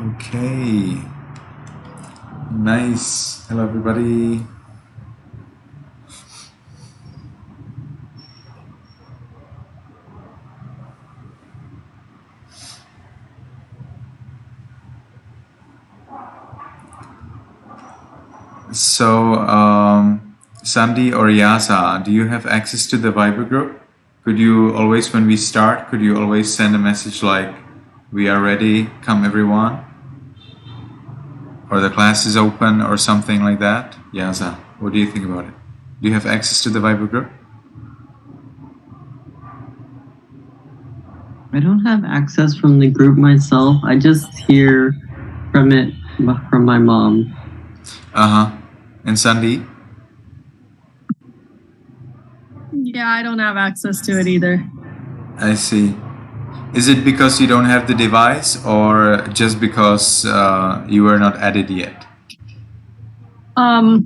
Okay, nice. Hello, everybody. So, Sandy or Yasa, do you have access to the Viber group? Could you always, when we start, could you always send a message like, we are ready, come everyone? Or the class is open or something like that? Yasa, what do you think about it? Do you have access to the Viber group? I don't have access from the group myself. I just hear from it from my mom. Uh-huh. And Sandy? Yeah, I don't have access to it either. I see. Is it because you don't have the device or just because you were not added yet? I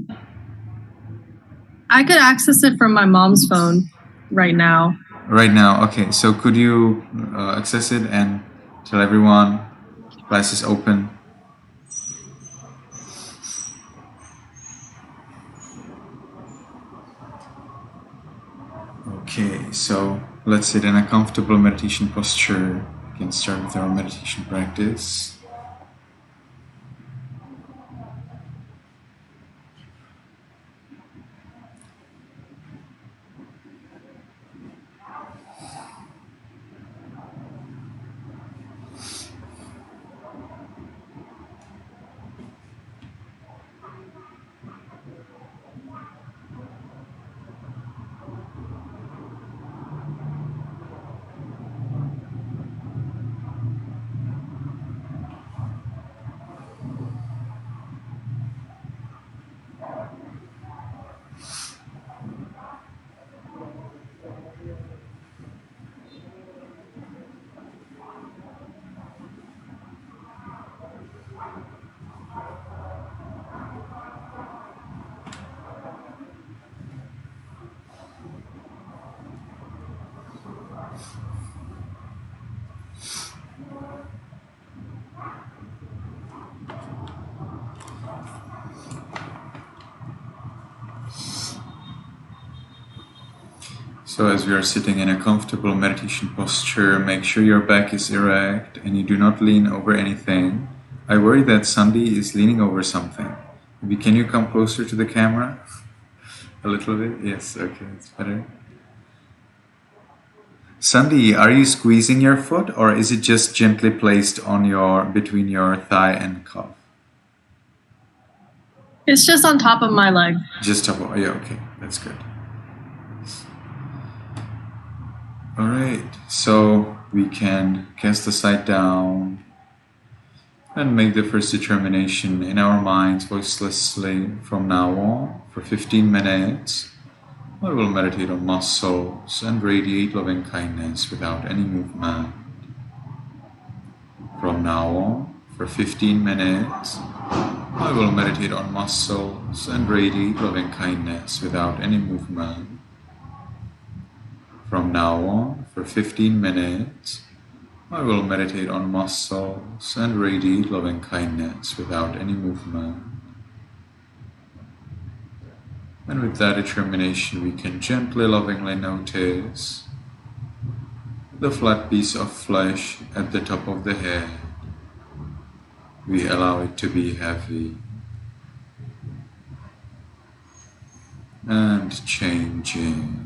could access it from my mom's phone right now. Right now, okay. So could you access it and tell everyone class is open? Okay, so let's sit in a comfortable meditation posture. We can start with our meditation practice. So as we are sitting in a comfortable meditation posture, make sure your back is erect and you do not lean over anything. I worry that Sandy is leaning over something. Maybe can you come closer to the camera? A little bit? Yes, okay, it's better. Sandy, are you squeezing your foot or is it just gently placed on between your thigh and calf? It's just on top of my leg. Just top of, yeah, okay, that's good. All right, so we can cast the sight down and make the first determination in our minds voicelessly from now on for 15 minutes. I will meditate on muscles and radiate loving kindness without any movement. From now on, for 15 minutes, I will meditate on muscles and radiate loving kindness without any movement. From now on, for 15 minutes, I will meditate on muscles and radiate loving kindness without any movement. And with that determination, we can gently, lovingly notice the flat piece of flesh at the top of the head. We allow it to be heavy and changing.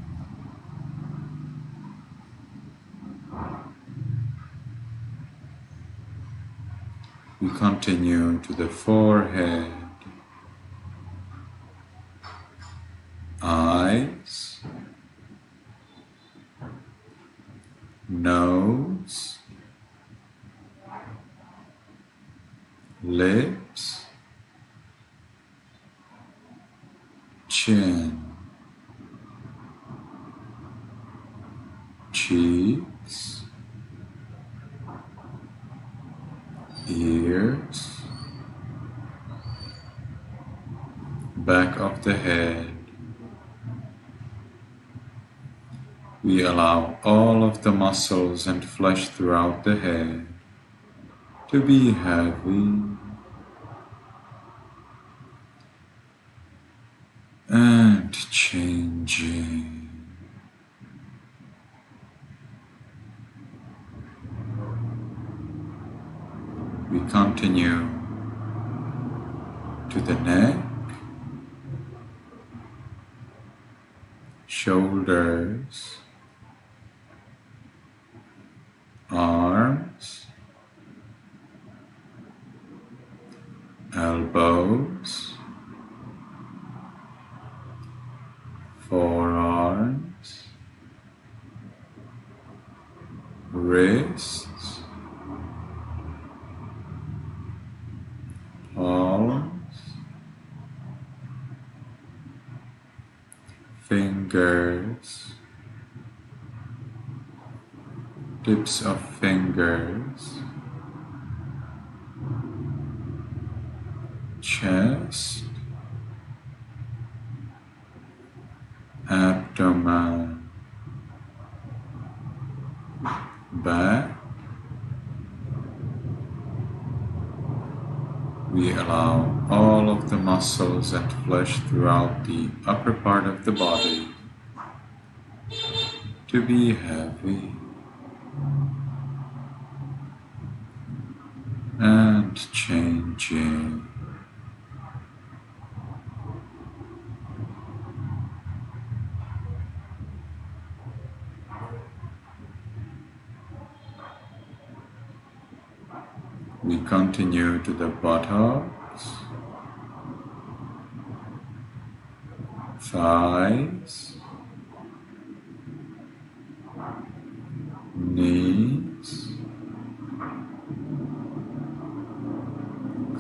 We continue to the forehead, eyes, nose, lips, chin, cheeks, ears, back of the head. We allow all of the muscles and flesh throughout the head to be heavy and changing. We continue to the neck, shoulders, arms, elbows, forearms, wrists, palms, fingers, tips of fingers, chest, abdomen, back. We allow all of the muscles and flesh throughout the upper part of the body to be heavy and changing. We continue to the buttocks, thighs, knees,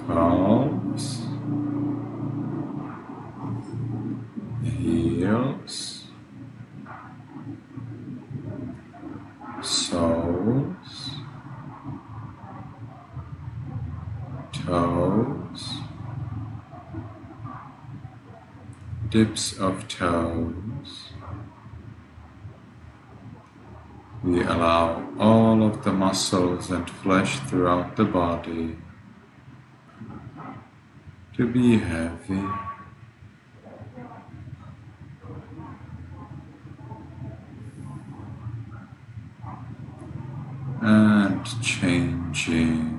calves, heels, soles, toes, tips of toes. We allow all of the muscles and flesh throughout the body to be heavy and changing.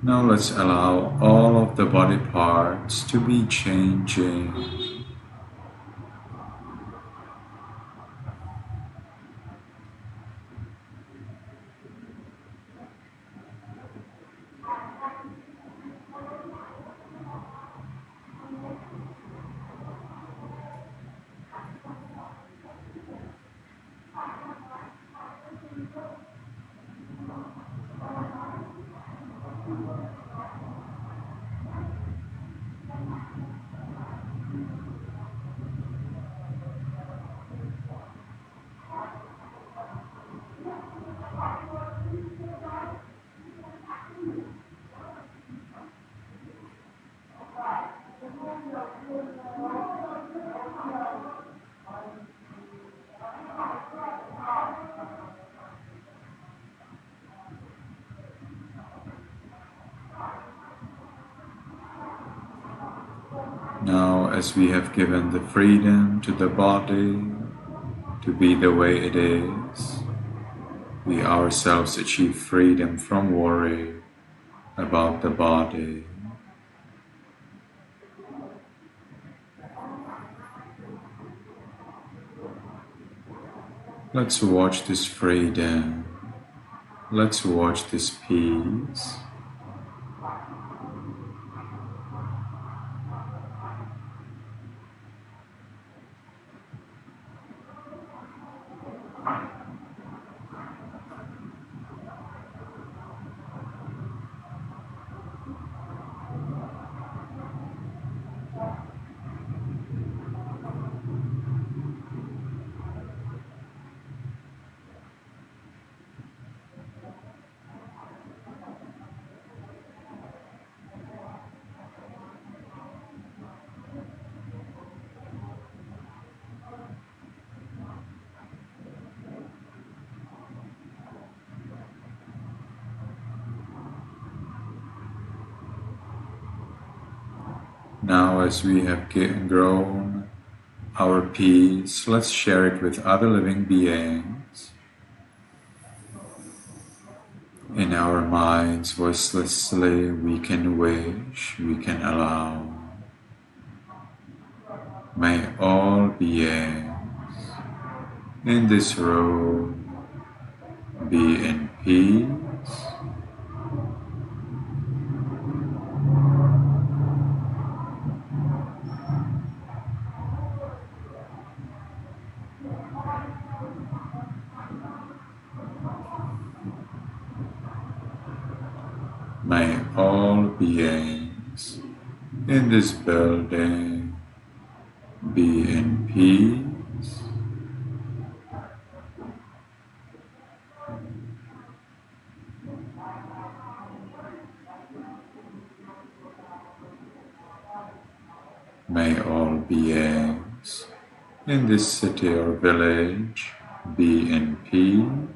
Now let's allow all of the body parts to be changing. Now, as we have given the freedom to the body to be the way it is, we ourselves achieve freedom from worry about the body. Let's watch this freedom. Let's watch this peace. Now, as we have grown our peace, let's share it with other living beings. In our minds, voicelessly, we can wish, we can allow. May all beings in this room be in peace. May all beings in this building be in peace. May all beings in this city or village be in peace.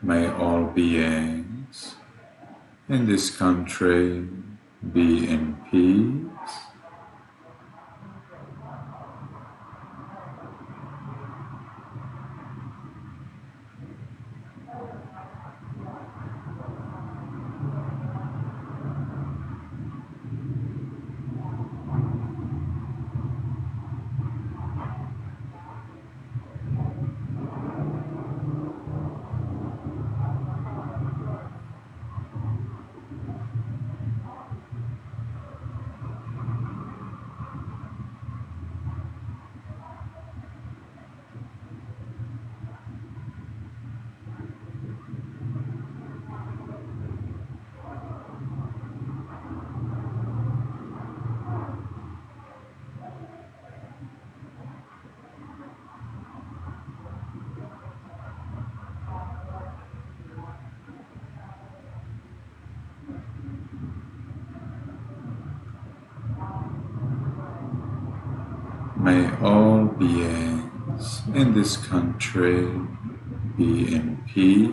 May all beings in this country be in peace. May all beings in this country be in peace.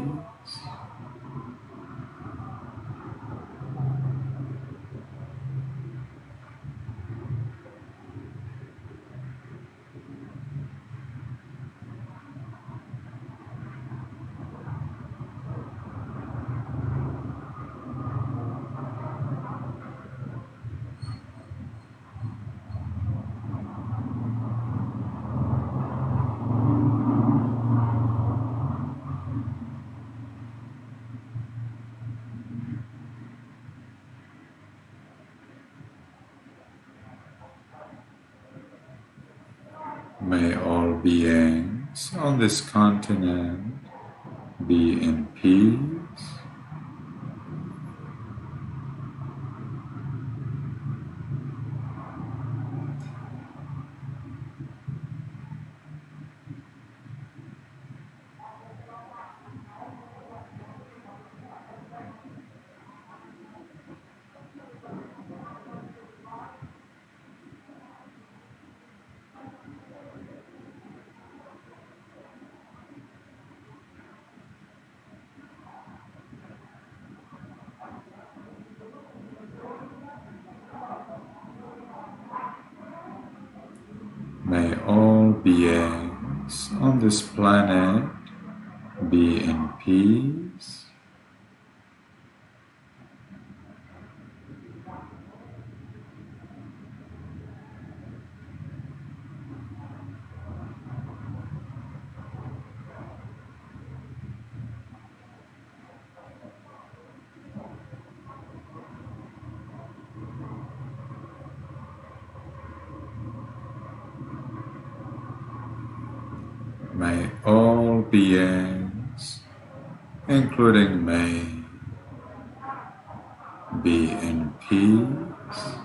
May all beings on this continent be in peace. beings on this planet be in peace. May all beings, including me, be in peace.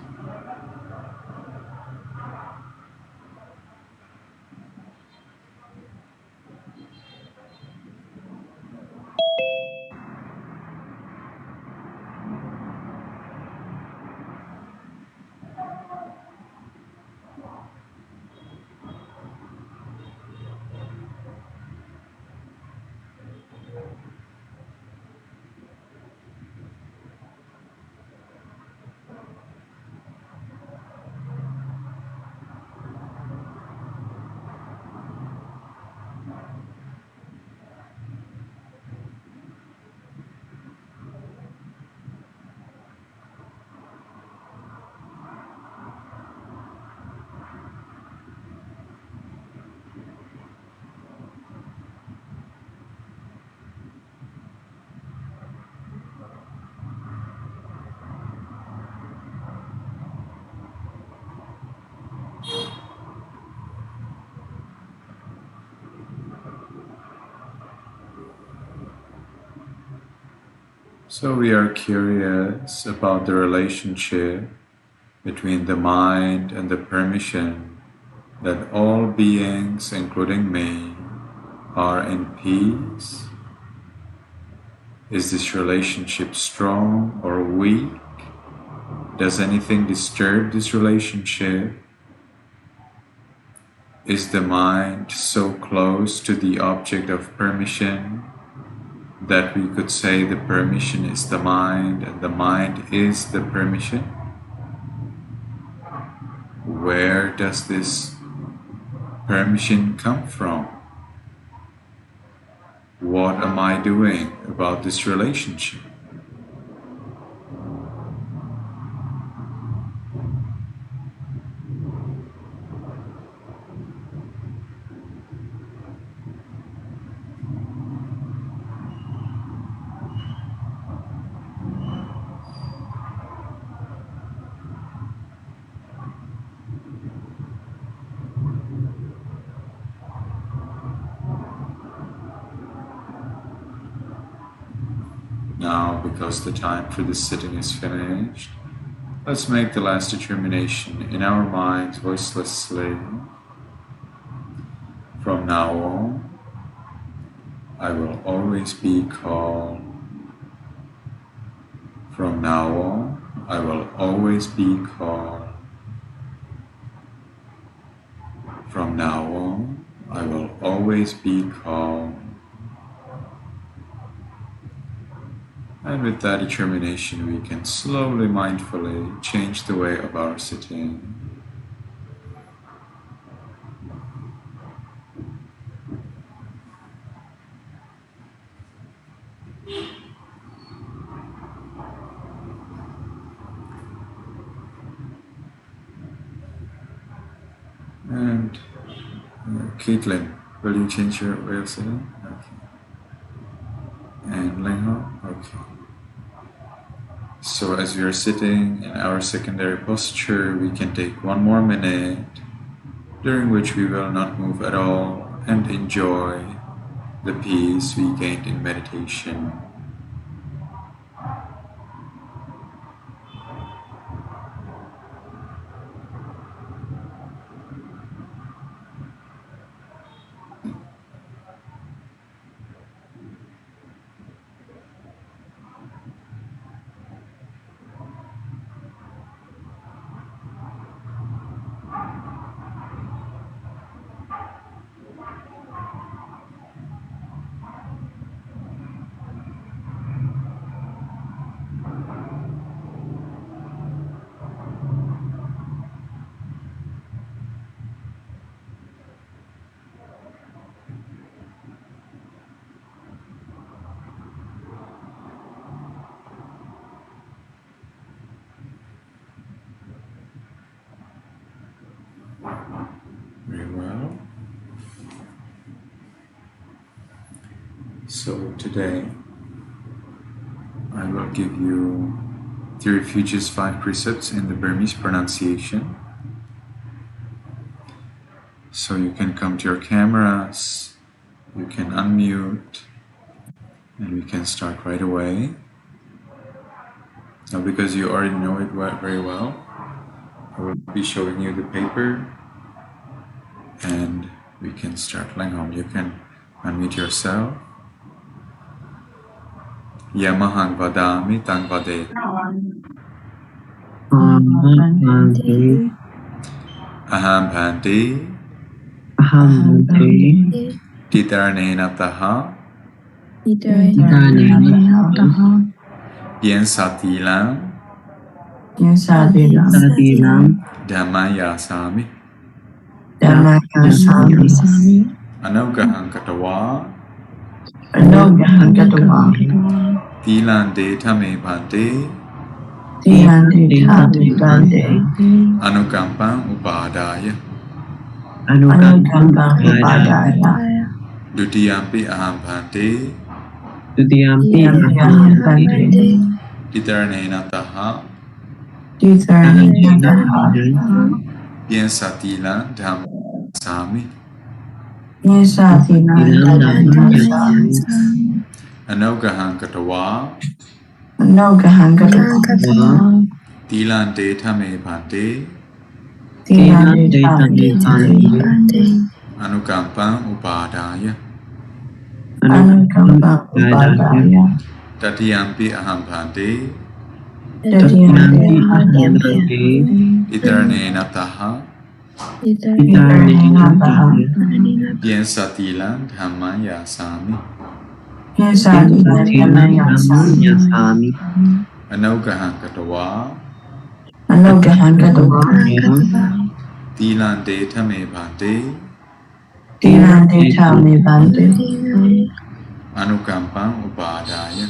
So we are curious about the relationship between the mind and the permission that all beings, including me, are in peace. Is this relationship strong or weak? Does anything disturb this relationship? Is the mind so close to the object of permission that we could say the permission is the mind and the mind is the permission? Where does this permission come from? What am I doing about this relationship? Now, because the time for this sitting is finished, let's make the last determination in our minds voicelessly. From now on, I will always be calm. From now on, I will always be calm. From now on, I will always be calm. And with that determination, we can slowly, mindfully change the way of our sitting. And Caitlin, will you change your way of sitting? Okay. And Lingho? Okay. So as we are sitting in our secondary posture, we can take 1 more minute, during which we will not move at all and enjoy the peace we gained in meditation. So today I will give you 3 refuges, 5 precepts in the Burmese pronunciation. So you can come to your cameras, you can unmute, and we can start right away. Now because you already know it very well, I will be showing you the paper and we can start. Langhom, you can unmute yourself. Yamahang vadami tang vade. Aham bhanti Titarnena taha Yen satilam Dhammayasami Anugahang katawa Tilande tame bhante Anukampang upadaya Dutiyampi aham bhante Titarnena taha Yen satilam Dhammayasami Anugahang katawa Tilande tame bhante Anukampang upadaya Tatiyampi aham bhante Titarnena taha Yen satilam Dhammayasami Anugahang katawa Tilande tame bhante Anukampang upadaya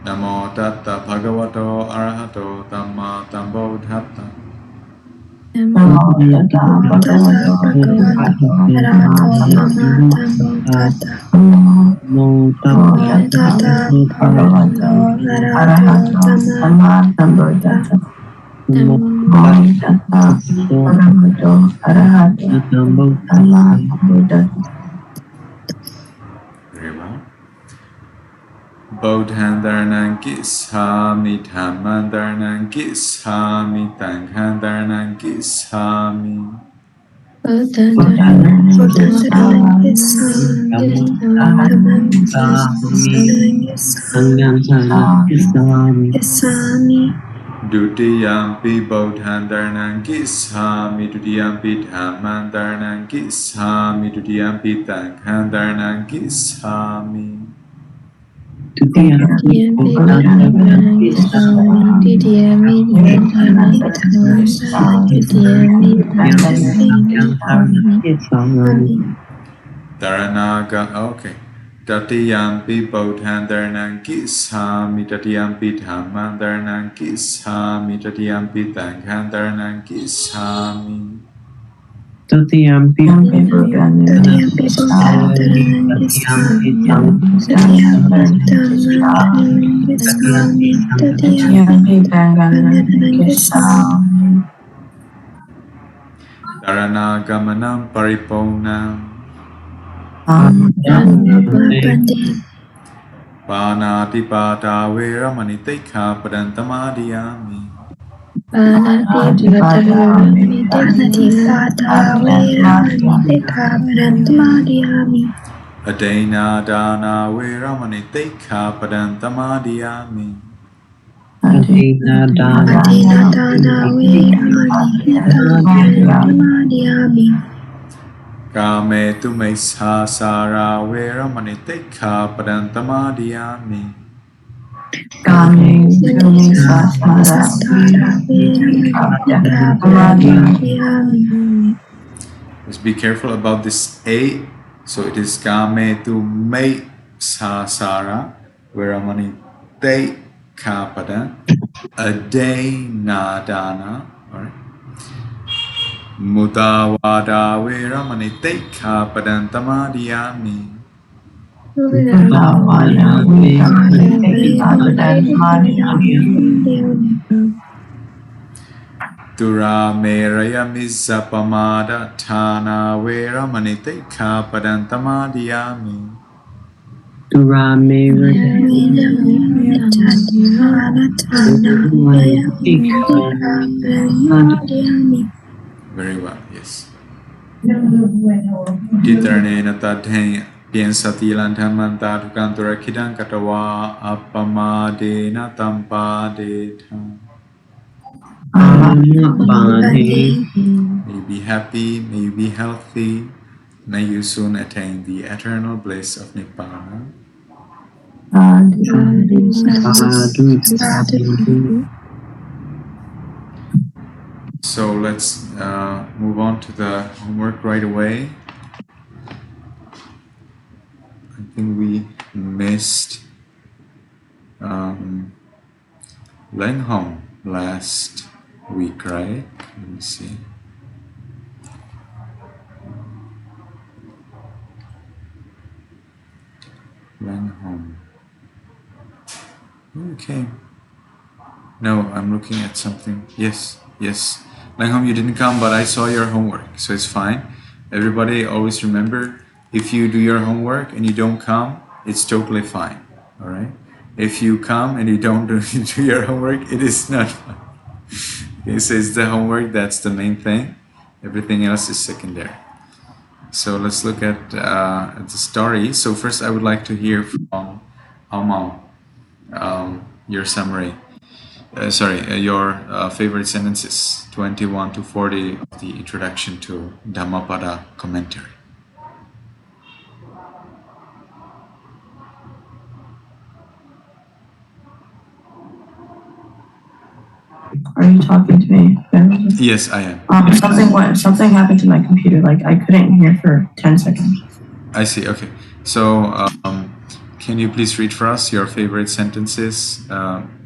Namo tatta bhagavato arahato tamma sambuddhassa Very well. Bodhan dharanang gissami, dhamman dharanang gissami, sanghan dharanang gissami. Dutiyampi bodhan dharanang gissami, dutiyampi dhamman dharanang gissami, dutiyampi sanghan dharanang gissami. Dharanaga, okay. Tatiyampi bodhan dharanang gissami, tatiyampi dhamman dharanang gissami, tatiyampi sanghan dharanang gissami. Dharanaagamanam pariponam Panatipata veramani sikkhapadam samadhiyami. Adena dana veramani sikkhapadam samadhiyami. Kame tu me sasara veramani sikkhapadam samadhiyami. Let's be careful about this A. So it is kame tu me sasara veramani sikkhapadam adena dana. Alright. Mutawada Veramani Tekha Padantamadiyami. Dura Meraya Mizapamada Tana Veramani Tekha Padantamadiyami. Durame Very well, yes. Ditarnena Tadhe Piensati Lantamanta Tukantura Kidan Katawa Apamadena Tampadeta. May you be happy, may you be healthy, may you soon attain the eternal bliss of Nibbana. So let's move on to the homework right away. I think we missed Leng Hong last week, right? Let me see. Leng Hong. Okay. No, I'm looking at something. Yes. Leng Hong, you didn't come, but I saw your homework, so it's fine. Everybody always remember, if you do your homework and you don't come, it's totally fine. All right? If you come and you don't do your homework, it is not fine. Okay, so it's the homework that's the main thing. Everything else is secondary. So let's look at the story. So first, I would like to hear from Amao, your summary. Your favorite sentences, 21 to 40 of the introduction to Dhammapada commentary. Are you talking to me? Yes, I am. Something happened to my computer. Like I couldn't hear for 10 seconds. I see. Okay. So can you please read for us your favorite sentences,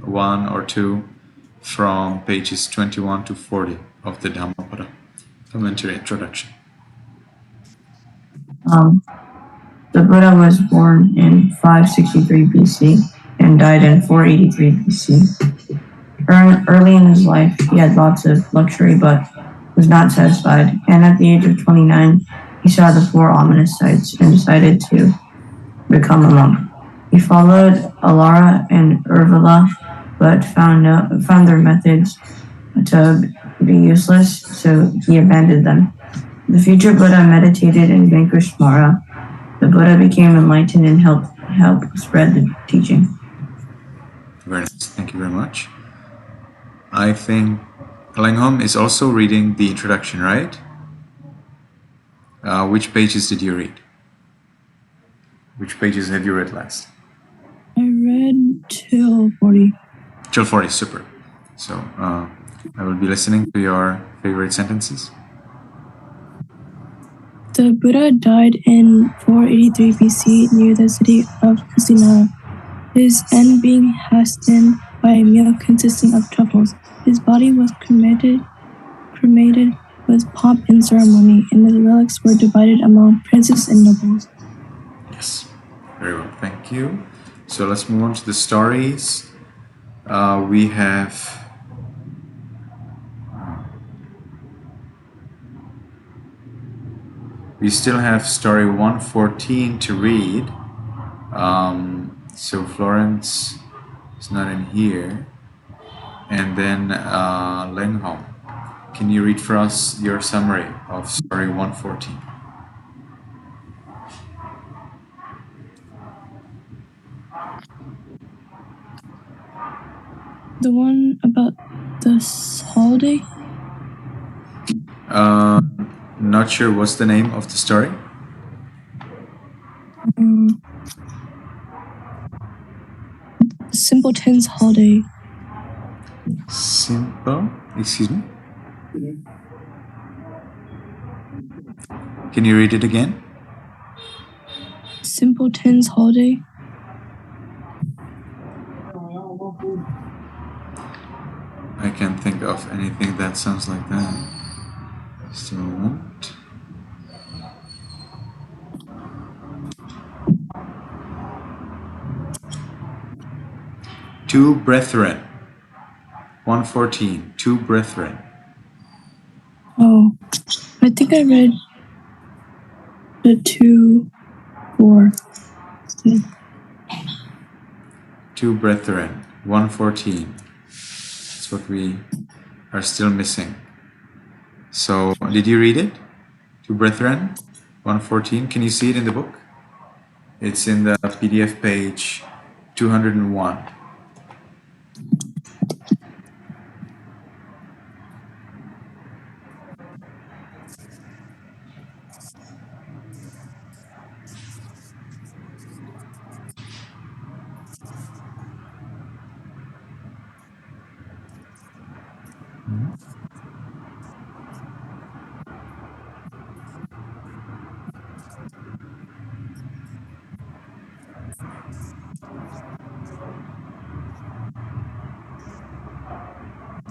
one or two, from pages 21 to 40 of the Dhammapada commentary introduction? The Buddha was born in 563 BC and died in 483 BC. Early in his life, he had lots of luxury but was not satisfied, and at the age of 29, he saw the four ominous sights and decided to become a monk. He followed Alara and Urvala, but found their methods to be useless, so he abandoned them. The future Buddha meditated and vanquished Mara. The Buddha became enlightened and helped spread the teaching. Very nice. Thank you very much. I think Leng Hong is also reading the introduction, right? Which pages did you read? Which pages have you read last? I read till 40. Till 40, super. So I will be listening to your favorite sentences. The Buddha died in 483 BC near the city of Kusinara, his end being hastened by a meal consisting of truffles. His body was cremated with pomp and ceremony, and his relics were divided among princes and nobles. Yes, very well, thank you. So let's move on to the stories. We still have story 114 to read. So Florence is not in here. And then Leng Hong, can you read for us your summary of story 114? The one about the holiday? Not sure what's the name of the story. Simpleton's Holiday. Simple? Excuse me? Can you read it again? Simpleton's Holiday. I can't think of anything that sounds like that. Still won't. Two brethren. 114. Two brethren. Oh, I think I read the 2, 4. Two brethren. 114. That's what we are still missing. So, did you read it? Two brethren. 114. Can you see it in the book? It's in the PDF page 201.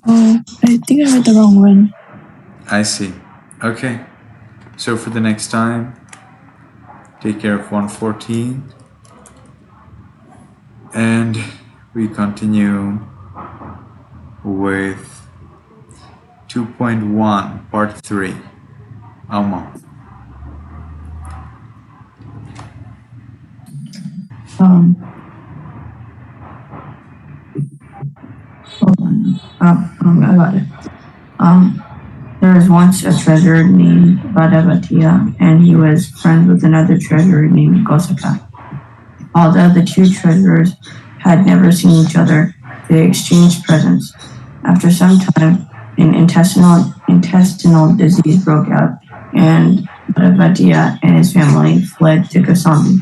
Oh, I think I read the wrong one. I see. Okay. So for the next time, take care of 114. And we continue with 2.1, part 3. Alma. Hold on. I got it. There was once a treasurer named Bhadavatia, and he was friends with another treasurer named Gosaka. Although the two treasurers had never seen each other, they exchanged presents. After some time, an intestinal disease broke out, and Bhadavatia and his family fled to Kosambi.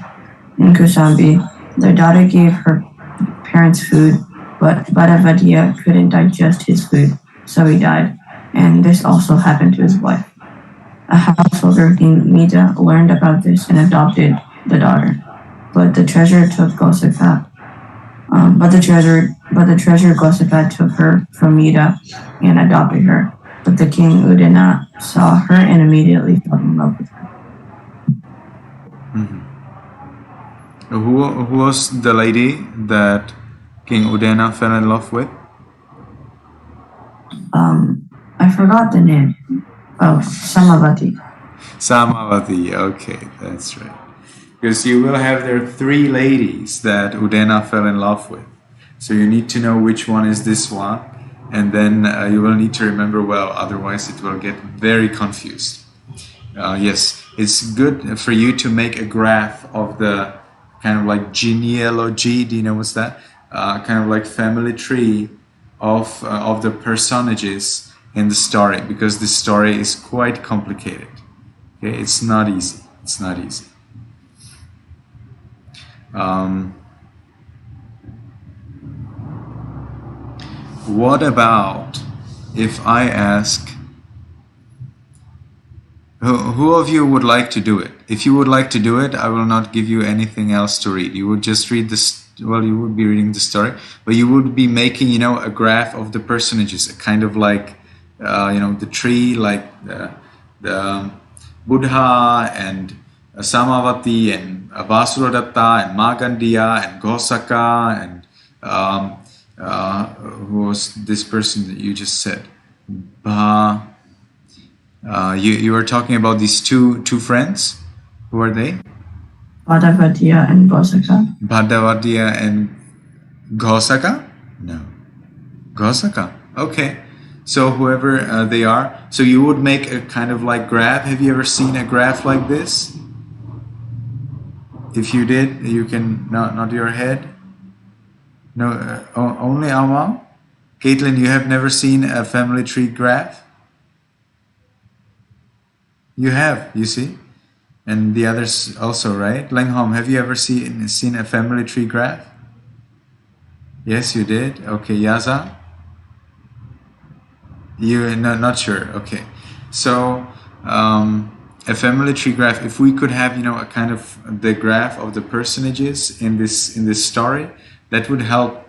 In Kosambi, their daughter gave her parents food, but Bhadavatia couldn't digest his food, so he died, and this also happened to his wife. A householder named Mida learned about this and adopted the daughter, but the treasurer took Gosaka. But the treasurer Gosaka took her from Mida and adopted her. But the king Udena saw her and immediately fell in love with her. Mm-hmm. Who was the lady that King Udena fell in love with? I forgot the name. Oh, Samavati. Samavati. Okay, that's right. Because you will have there 3 ladies that Udena fell in love with. So you need to know which one is this one, and then you will need to remember well, otherwise it will get very confused. Yes, it's good for you to make a graph of the kind of like genealogy. Do you know what's that? Kind of like family tree of the personages in the story, because the story is quite complicated. Okay, it's not easy. It's not easy. What about if I ask, who of you would like to do it? If you would like to do it, I will not give you anything else to read. You would just read this. Well, you would be reading the story, but you would be making, a graph of the personages, kind of like, the tree, like the Buddha and Samavati and Vasudadatta and Magandiya and Gosaka and who was this person that you just said? You were talking about these two friends. Who are they? Bhadavatia and Gosaka. Bhadavatia and Gosaka? No. Gosaka. Okay. So whoever they are. So you would make a kind of like graph. Have you ever seen a graph like this? If you did, you can nod your head. No, only Alma? Caitlin, you have never seen a family tree graph? You have, you see? And the others also, right? Lenghom, have you ever seen a family tree graph? Yes, you did? Okay, Yaza? You not sure. Okay. So a family tree graph, if we could have, a kind of the graph of the personages in this story, that would help.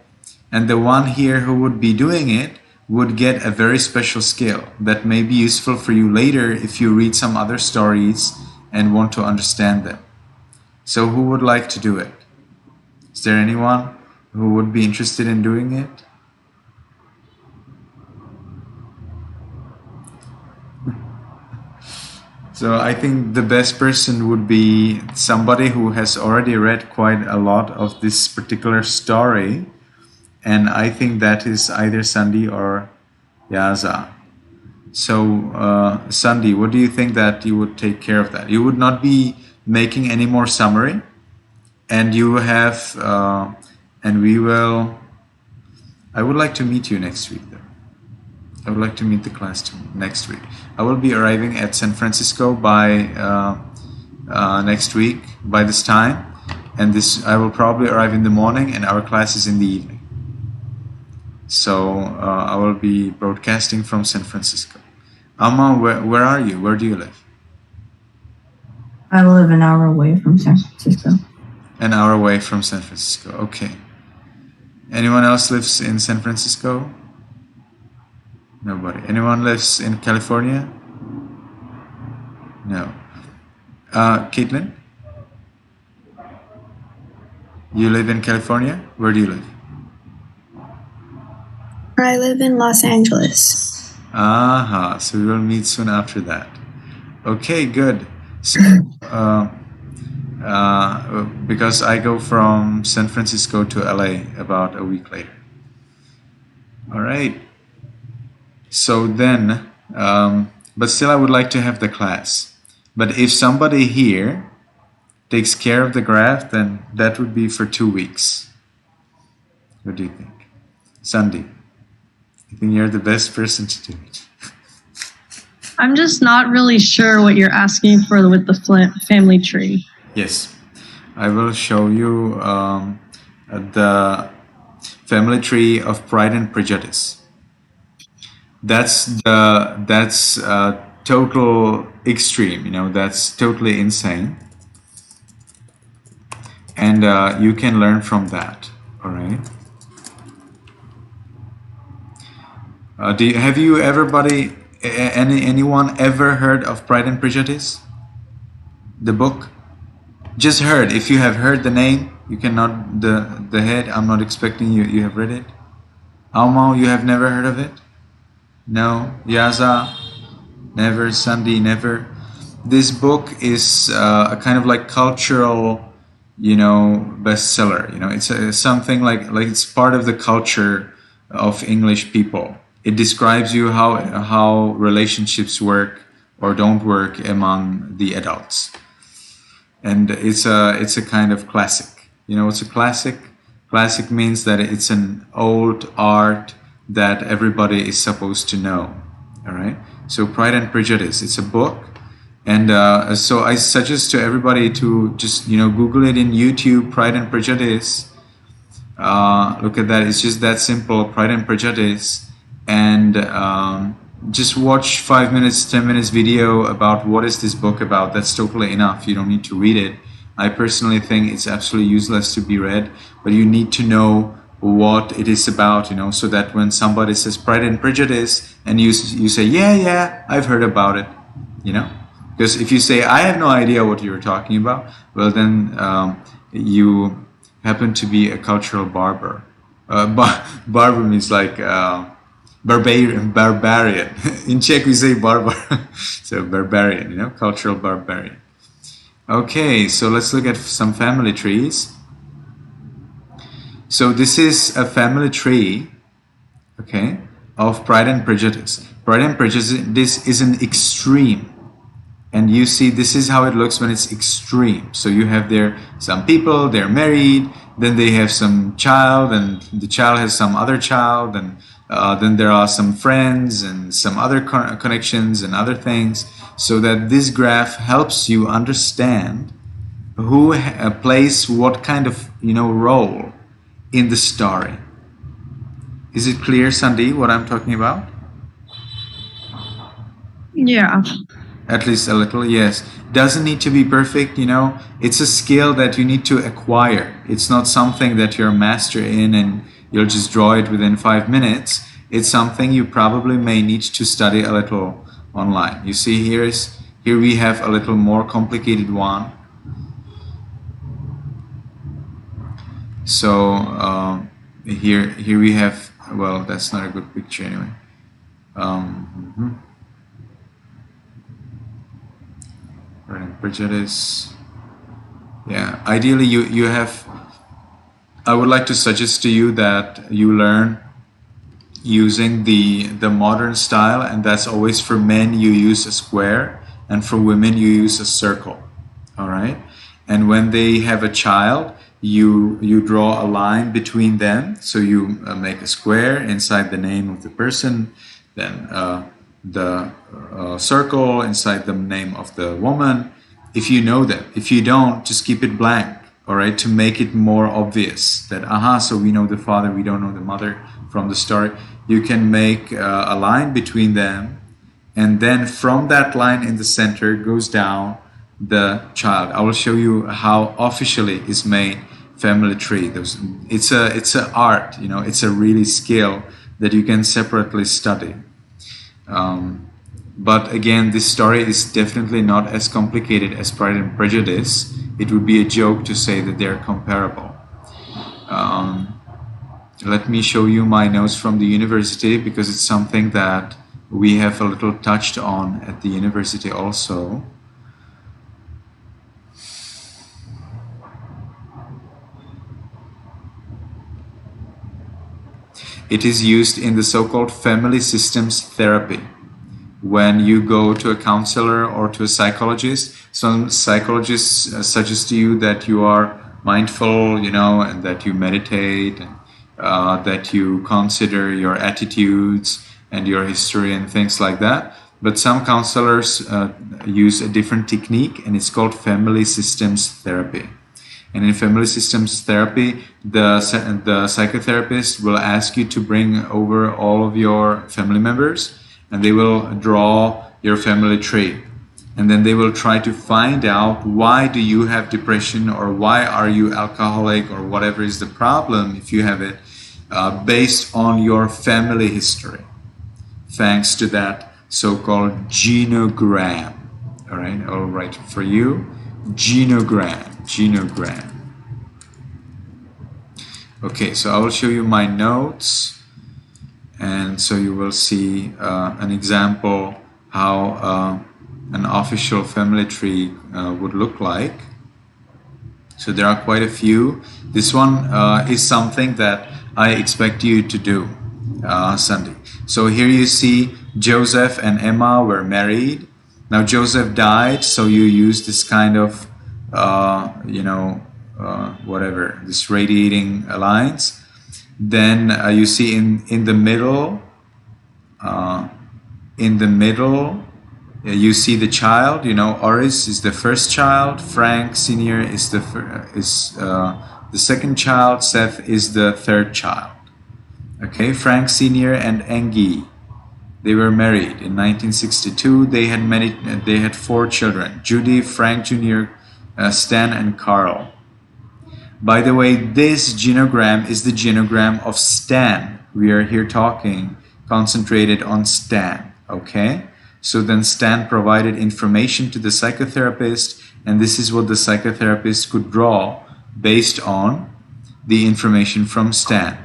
And the one here who would be doing it would get a very special skill that may be useful for you later if you read some other stories and want to understand them. So who would like to do it? Is there anyone who would be interested in doing it? So I think the best person would be somebody who has already read quite a lot of this particular story, and I think that is either Sandy or Yaza. So Sandy, what do you think that you would take care of that? You would not be making any more summary, and you have, and we will, I would like to meet you next week though. I would like to meet the class next week. I will be arriving at San Francisco by next week by this time, and I will probably arrive in the morning, and our class is in the evening. So I will be broadcasting from San Francisco. Alma, where are you? Where do you live? I live an hour away from San Francisco. An hour away from San Francisco. Okay. Anyone else lives in San Francisco? Nobody. Anyone lives in California? No. Caitlin? You live in California? Where do you live? I live in Los Angeles. Aha, so we will meet soon after that. Okay, good. So, because I go from San Francisco to LA about a week later. All right. So then, but still I would like to have the class. But if somebody here takes care of the graph, then that would be for 2 weeks. What do you think? Sandy, I think you're the best person to do it. I'm just not really sure what you're asking for with the family tree. Yes, I will show you the family tree of Pride and Prejudice. That's total extreme, you know, that's totally insane, and you can learn from that. All right. Have you anyone ever heard of Pride and Prejudice? The book? Just heard. If you have heard the name, you cannot the head. I'm not expecting you have read it. Almo, you have never heard of it? No. Yaza, never. Sandy, never. This book is a kind of like cultural, you know, bestseller. You know, it's something like it's part of the culture of English people. It describes you how relationships work or don't work among the adults, and it's a kind of classic. You know, it's a classic. Classic means that it's an old art that everybody is supposed to know. All right. So Pride and Prejudice, it's a book, and so I suggest to everybody to just, you know, Google it in YouTube, Pride and Prejudice. Look at that. It's just that simple, Pride and Prejudice, and just watch 5 minutes, 10 minutes video about what is this book about. That's totally enough. You don't need to read it. I personally think it's absolutely useless to be read, but you need to know what it is about, you know, so that when somebody says Pride and Prejudice and you say, yeah, I've heard about it, you know, because if you say, I have no idea what you're talking about, well, then you happen to be a cultural barber. Barber means like barbarian. In Czech we say barbar. So barbarian, you know, cultural barbarian. Okay, so let's look at some family trees. So this is a family tree, okay, of Pride and Prejudice. Pride and Prejudice, this is an extreme. And you see, this is how it looks when it's extreme. So you have there some people, they're married, then they have some child, and the child has some other child, and then there are some friends and some other connections and other things, so that this graph helps you understand who plays what kind of, you know, role in the story. Is it clear, Sandy, what I'm talking about? Yeah. At least a little, yes. Doesn't need to be perfect, you know. It's a skill that you need to acquire. It's not something that you're a master in and you'll just draw it within 5 minutes. it's something you probably may need to study a little online. You see, here we have a little more complicated one. So here we have, well, that's not a good picture anyway. Pride and Prejudice. Yeah, ideally you have, I would like to suggest to you that you learn using the modern style, and that's always for men you use a square, and for women you use a circle. All right, and when they have a child, you draw a line between them. So you make a square inside the name of the person, then the circle inside the name of the woman, if you know them. If you don't, just keep it blank, all right, to make it more obvious that, so we know the father, we don't know the mother from the story. You can make a line between them, and then from that line in the center goes down the child. I will show you how officially is made family tree. It's a art, you know, it's a really skill that you can separately study. But again, this story is definitely not as complicated as Pride and Prejudice. It would be a joke to say that they're comparable. Let me show you my notes from the university, because it's something that we have a little touched on at the university also. It is used in the so-called family systems therapy. When you go to a counselor or to a psychologist, some psychologists suggest to you that you are mindful, you know, and that you meditate, and that you consider your attitudes and your history and things like that. But some counselors use a different technique, and it's called family systems therapy. And in family systems therapy, the psychotherapist will ask you to bring over all of your family members, and they will draw your family tree. And then they will try to find out, why do you have depression, or why are you alcoholic, or whatever is the problem, if you have it, based on your family history, thanks to that so-called genogram. All right, I'll write for you, genogram. Okay, so I will show you my notes, and so you will see an example how an official family tree would look like. So there are quite a few. This one is something that I expect you to do, Sandy. So here you see Joseph and Emma were married. Now Joseph died, so you use this kind of whatever, this radiating lines. Then you see in the middle, you see the child. You know, Oris is the first child, Frank Senior is the second child, Seth is the third child. Okay, Frank Senior and Engie, they were married in 1962. They had 4 children: Judy, Frank Jr., Stan, and Carl. By the way, this genogram is the genogram of Stan. We are here talking concentrated on Stan, okay? So then Stan provided information to the psychotherapist, and this is what the psychotherapist could draw based on the information from Stan.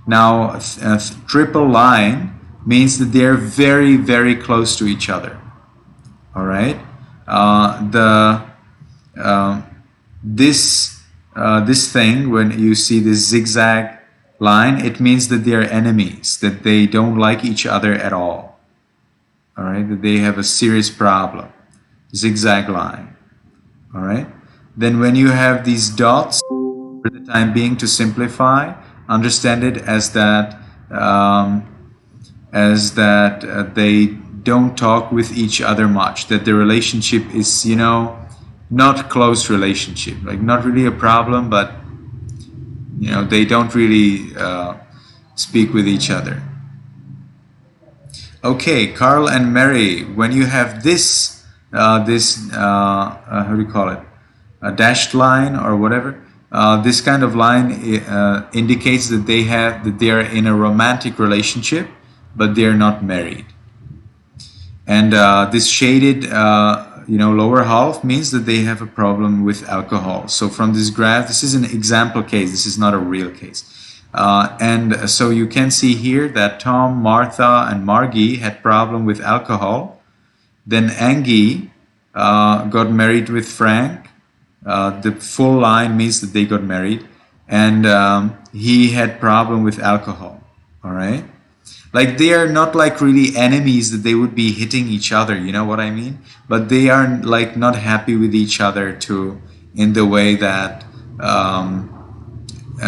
Now, a triple line means that they're very, very close to each other, all right? This thing, when you see this zigzag line, it means that they are enemies, that they don't like each other at all. All right, that they have a serious problem. Zigzag line. All right. Then when you have these dots, for the time being, to simplify, understand it as that they don't talk with each other much. That the relationship is, you know, not close relationship, like not really a problem, but you know, they don't really speak with each other. Okay, Carl and Mary, when you have this how do you call it, a dashed line or whatever, this kind of line indicates that they are in a romantic relationship. but they are not married. And this shaded lower half means that they have a problem with alcohol. So from this graph, this is an example case. This is not a real case. And so you can see here that Tom, Martha, and Margie had problem with alcohol. Then Angie got married with Frank. The full line means that they got married. And he had problem with alcohol. All right? Like they are not like really enemies that they would be hitting each other, you know what I mean? But they are like not happy with each other too, in the way that a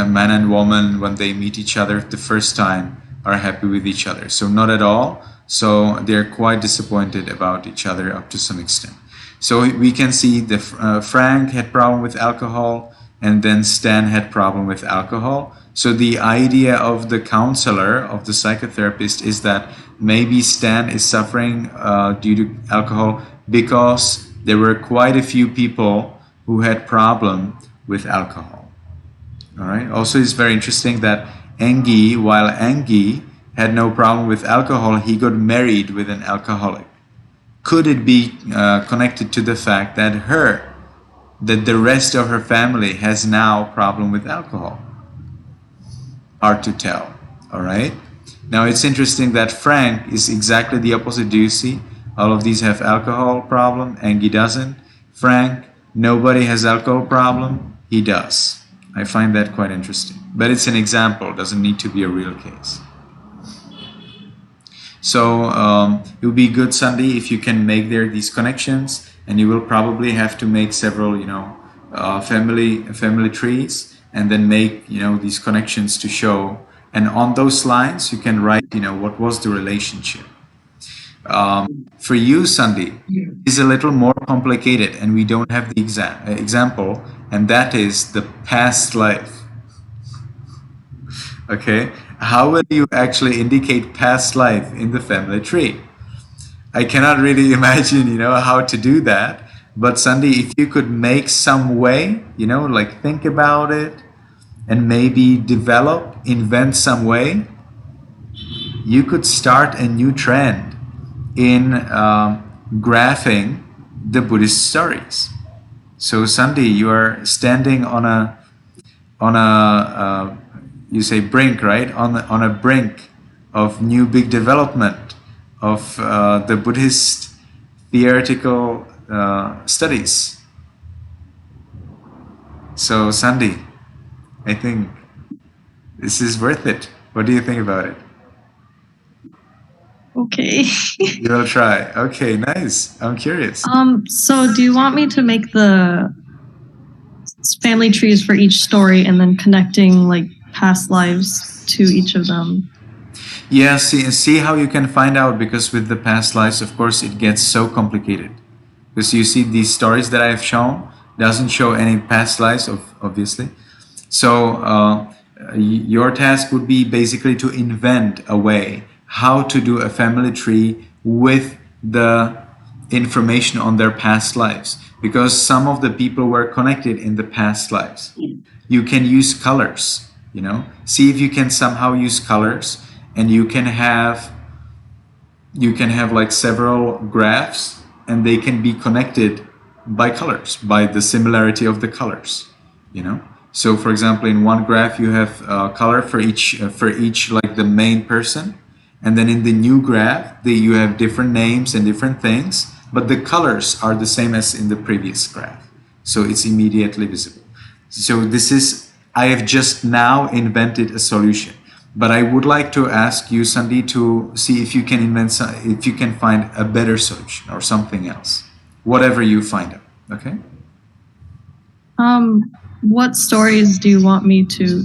man and woman, when they meet each other the first time, are happy with each other. So not at all. So they're quite disappointed about each other up to some extent. So we can see the Frank had problem with alcohol, and then Stan had problem with alcohol. So the idea of the counselor, of the psychotherapist, is that maybe Stan is suffering due to alcohol because there were quite a few people who had problem with alcohol. All right. Also, it's very interesting that Angie, while Angie had no problem with alcohol, he got married with an alcoholic. Could it be connected to the fact that the rest of her family has now problem with alcohol? Hard to tell. All right. Now it's interesting that Frank is exactly the opposite. Do you see? All of these have alcohol problem. Angie doesn't. Frank, nobody has alcohol problem. He does. I find that quite interesting. But it's an example. Doesn't need to be a real case. So it would be good, Sandy, if you can make these connections, and you will probably have to make several, family trees, and then make these connections to show. And on those lines, you can write, what was the relationship. For you, Sandy, is a little more complicated, and we don't have the example, and that is the past life. Okay, how will you actually indicate past life in the family tree? I cannot really imagine, how to do that. But Sandy, if you could make some way, like think about it and maybe invent some way, you could start a new trend in graphing the Buddhist stories. So Sandy, you are standing on a you say brink, right? On a brink of new big development of the Buddhist theoretical studies. So Sandy, I think this is worth it. What do you think about it? Okay. You will try. Okay, nice. I'm curious. So do you want me to make the family trees for each story and then connecting like past lives to each of them? Yeah, see how you can find out, because with the past lives, of course, it gets so complicated. Because you see these stories that I have shown doesn't show any past lives, obviously. So your task would be basically to invent a way how to do a family tree with the information on their past lives, because some of the people were connected in the past lives. You can use colors, see if you can somehow use colors, and you can have like several graphs, and they can be connected by colors, by the similarity of the colors, So for example, in one graph you have color for each like the main person, and then in the new graph you have different names and different things, but the colors are the same as in the previous graph, so it's immediately visible. So I have just now invented a solution, but I would like to ask you, Sandy, to see if you can find a better solution or something else, whatever you find out. Okay. What stories do you want me to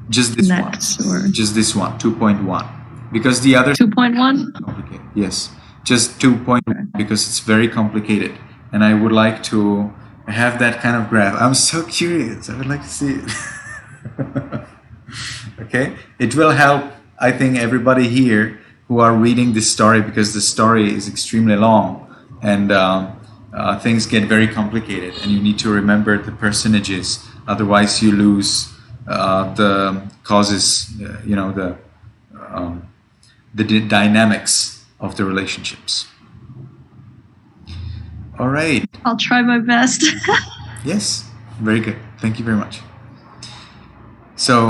just this connect, one? or just this one, 2.1, because the other 2.1? complicated. Yes, just 2.1, because it's very complicated, and I would like to have that kind of graph. I'm so curious. I would like to see it. Okay, it will help, I think, everybody here who are reading this story, because the story is extremely long, and things get very complicated, and you need to remember the percentages, otherwise you the dynamics of the relationships. All right. I'll try my best. Yes, very good. Thank you very much. So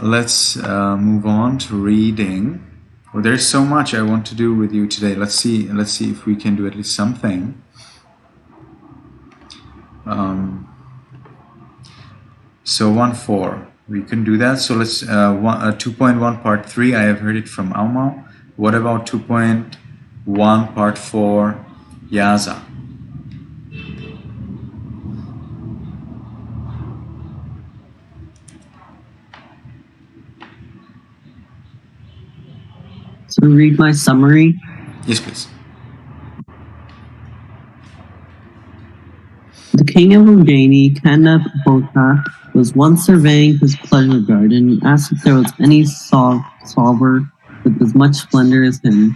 let's move on to reading. Well, there's so much I want to do with you today. Let's see if we can do at least something. So 1.4, we can do that. So let's 2.1 part 3. I have heard it from Alma. What about 2.1 part 4, Yaza? So read my summary. Yes, please. The king of Ujjaini, Kanabhota, was once surveying his pleasure garden and asked if there was any solver with as much splendor as him.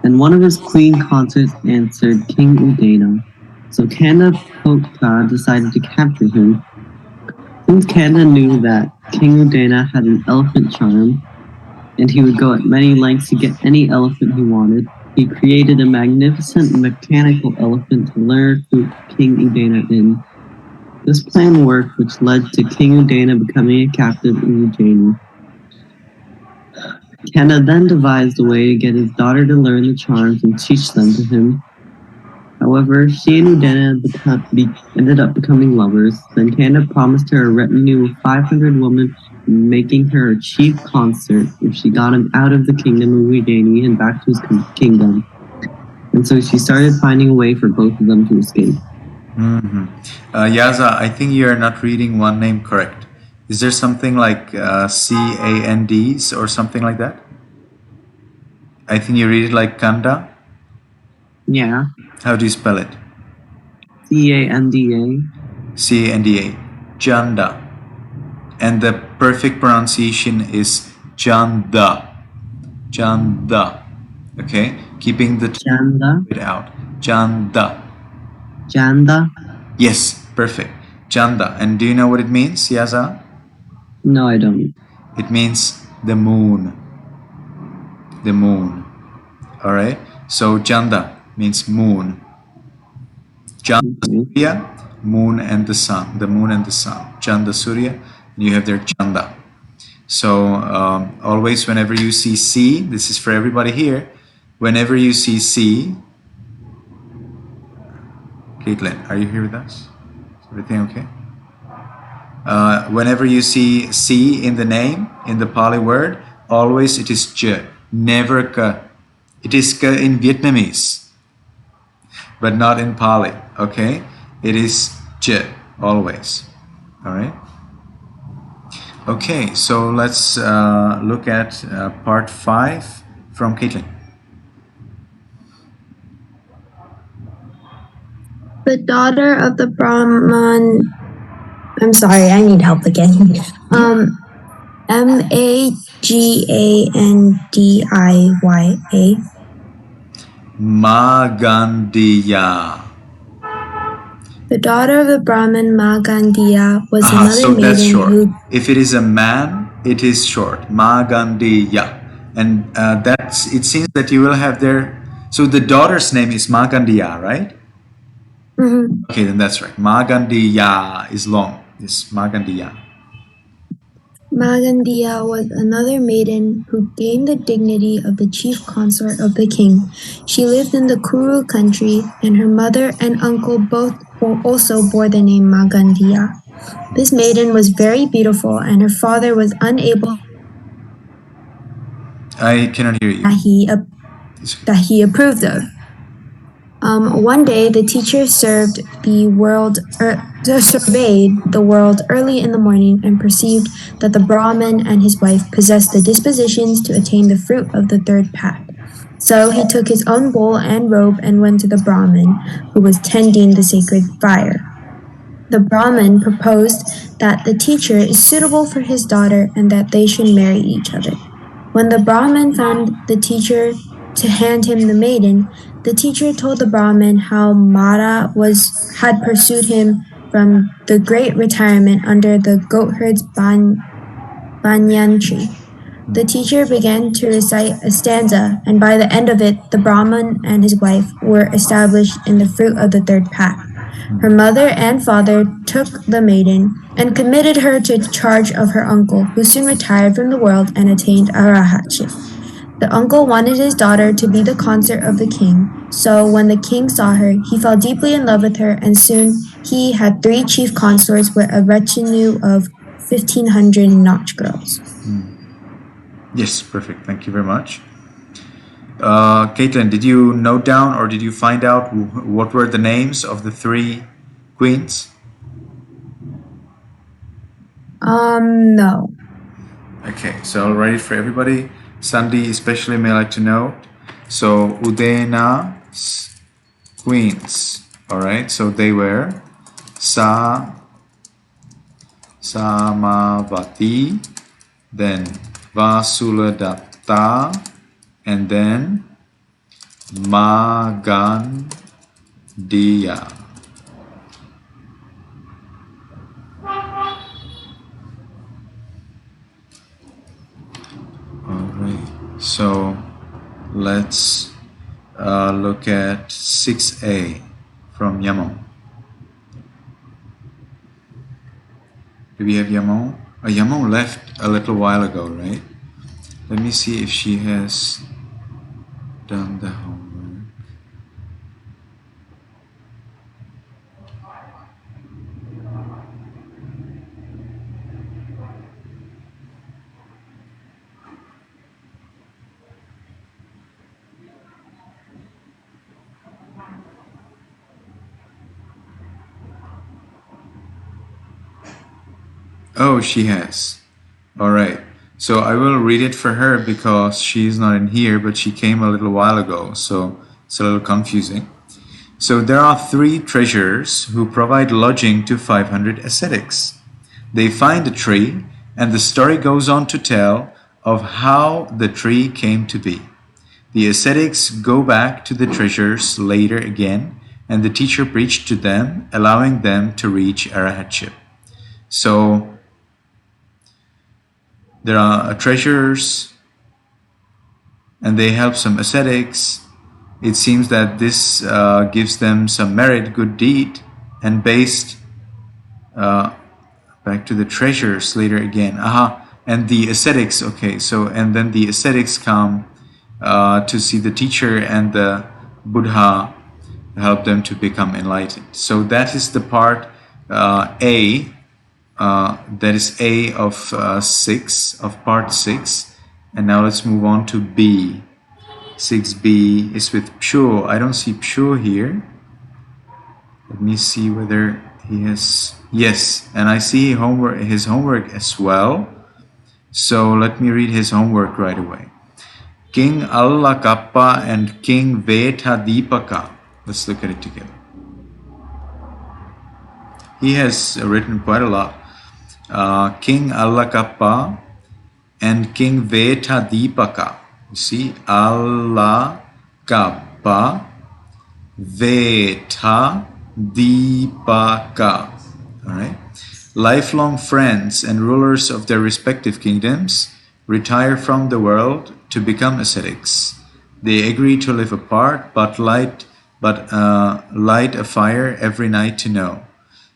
And one of his queen consorts answered, King Udana. So Kanabhota decided to capture him. Since Kanda knew that King Udana had an elephant charm, and he would go at many lengths to get any elephant he wanted, he created a magnificent mechanical elephant to lure King Udana in. This plan worked, which led to King Udana becoming a captive in Ujjaini. Kanda then devised a way to get his daughter to learn the charms and teach them to him. However, she and Udana ended up becoming lovers. Then Kanda promised her a retinue of 500 women, making her a chief consort if she got him out of the kingdom of Ujjaini and back to his kingdom. And so she started finding a way for both of them to escape. Yaza, I think you are not reading one name correct. Is there something like C-A-N-D's or something like that? I think you read it like Kanda. Yeah. How do you spell it? C-A-N-D-A. C-A-N-D-A. Janda. And the perfect pronunciation is Janda. Janda. Okay? Keeping the Janda. bit out. Janda. Janda? Yes, perfect. Janda. And do you know what it means, Yaza? No, I don't. It means the moon. The moon. Alright? So Janda means moon. Janda Surya, moon and the sun. The moon and the sun. Janda Surya. You have their Chanda. So always whenever you see C, this is for everybody here, whenever you see C, Caitlin, are you here with us? Is everything okay? Whenever you see C in the name, in the Pali word, always it is J, never Ka. It is Ka in Vietnamese, but not in Pali, okay? It is J, always, all right? Okay, so let's look at part 5 from Caitlin. The daughter of the Brahman. I'm sorry, I need help again. Magandiya. Magandiya. The daughter of the Brahman Magandiya was another so maiden that's short. who. If it is a man, it is short. Magandiya. And that's, it seems that you will have there. So the daughter's name is Magandiya, right? Mm-hmm. Okay, then that's right. Magandiya is long. It's Magandiya. Magandiya was another maiden who gained the dignity of the chief consort of the king. She lived in the Kuru country, and her mother and uncle both also bore the name Magandiya. This maiden was very beautiful, and her father was unable. I cannot hear you. That he approved of. One day, the teacher surveyed the world early in the morning and perceived that the Brahmin and his wife possessed the dispositions to attain the fruit of the third path. So he took his own bowl and robe and went to the Brahmin, who was tending the sacred fire. The Brahmin proposed that the teacher is suitable for his daughter and that they should marry each other. When the Brahmin found the teacher to hand him the maiden, the teacher told the Brahmin how Mara had pursued him from the great retirement under the goatherd's banyan tree. The teacher began to recite a stanza, and by the end of it, the Brahmin and his wife were established in the fruit of the third path. Her mother and father took the maiden and committed her to charge of her uncle, who soon retired from the world and attained arahatship. The uncle wanted his daughter to be the consort of the king, so when the king saw her, he fell deeply in love with her, and soon he had 3 chief consorts with a retinue of 1,500 nautch girls. Yes, perfect. Thank you very much. Caitlin, did you note down or did you find out what were the names of the 3 queens? No. Okay, so I'll write it for everybody. Sandy especially may like to know. So Udena's queens. Alright, so they were Samavati, then Vasuladatta, and then Magandiya. Alright, so let's look at 6A from Yamon. Do we have Yamon? Yamon left a little while ago, right? Let me see if she has done the homework. Oh, she has. All right. So I will read it for her because she's not in here, but she came a little while ago, so it's a little confusing. So there are 3 treasurers who provide lodging to 500 ascetics. They find a tree, and the story goes on to tell of how the tree came to be. The ascetics go back to the treasurers later again, and the teacher preached to them, allowing them to reach arahatship. So there are treasurers, and they help some ascetics. It seems that this gives them some merit, good deed, and based back to the treasurers later again. And the ascetics, okay, so and then the ascetics come to see the teacher, and the Buddha help them to become enlightened. So that is the part A. That is A of 6, of part 6. And now let's move on to B. 6B is with Psho. I don't see Psho here. Let me see whether he has... Yes, and I see his homework as well. So let me read his homework right away. King Allakappa and King DhpA. Let's look at it together. He has written quite a lot. King Allakappa and King DhpA. You see, Allakappa, DhpA. All right. Lifelong friends and rulers of their respective kingdoms retire from the world to become ascetics. They agree to live apart, but light a fire every night to know.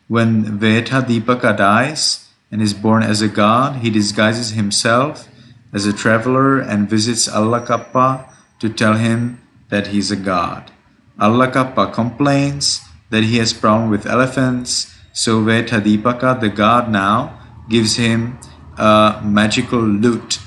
When DhpA dies and is born as a god, he disguises himself as a traveler and visits Allakappa to tell him that he is a god. Allakappa complains that he has problem with elephants, so DhpA, the god now, gives him a magical lute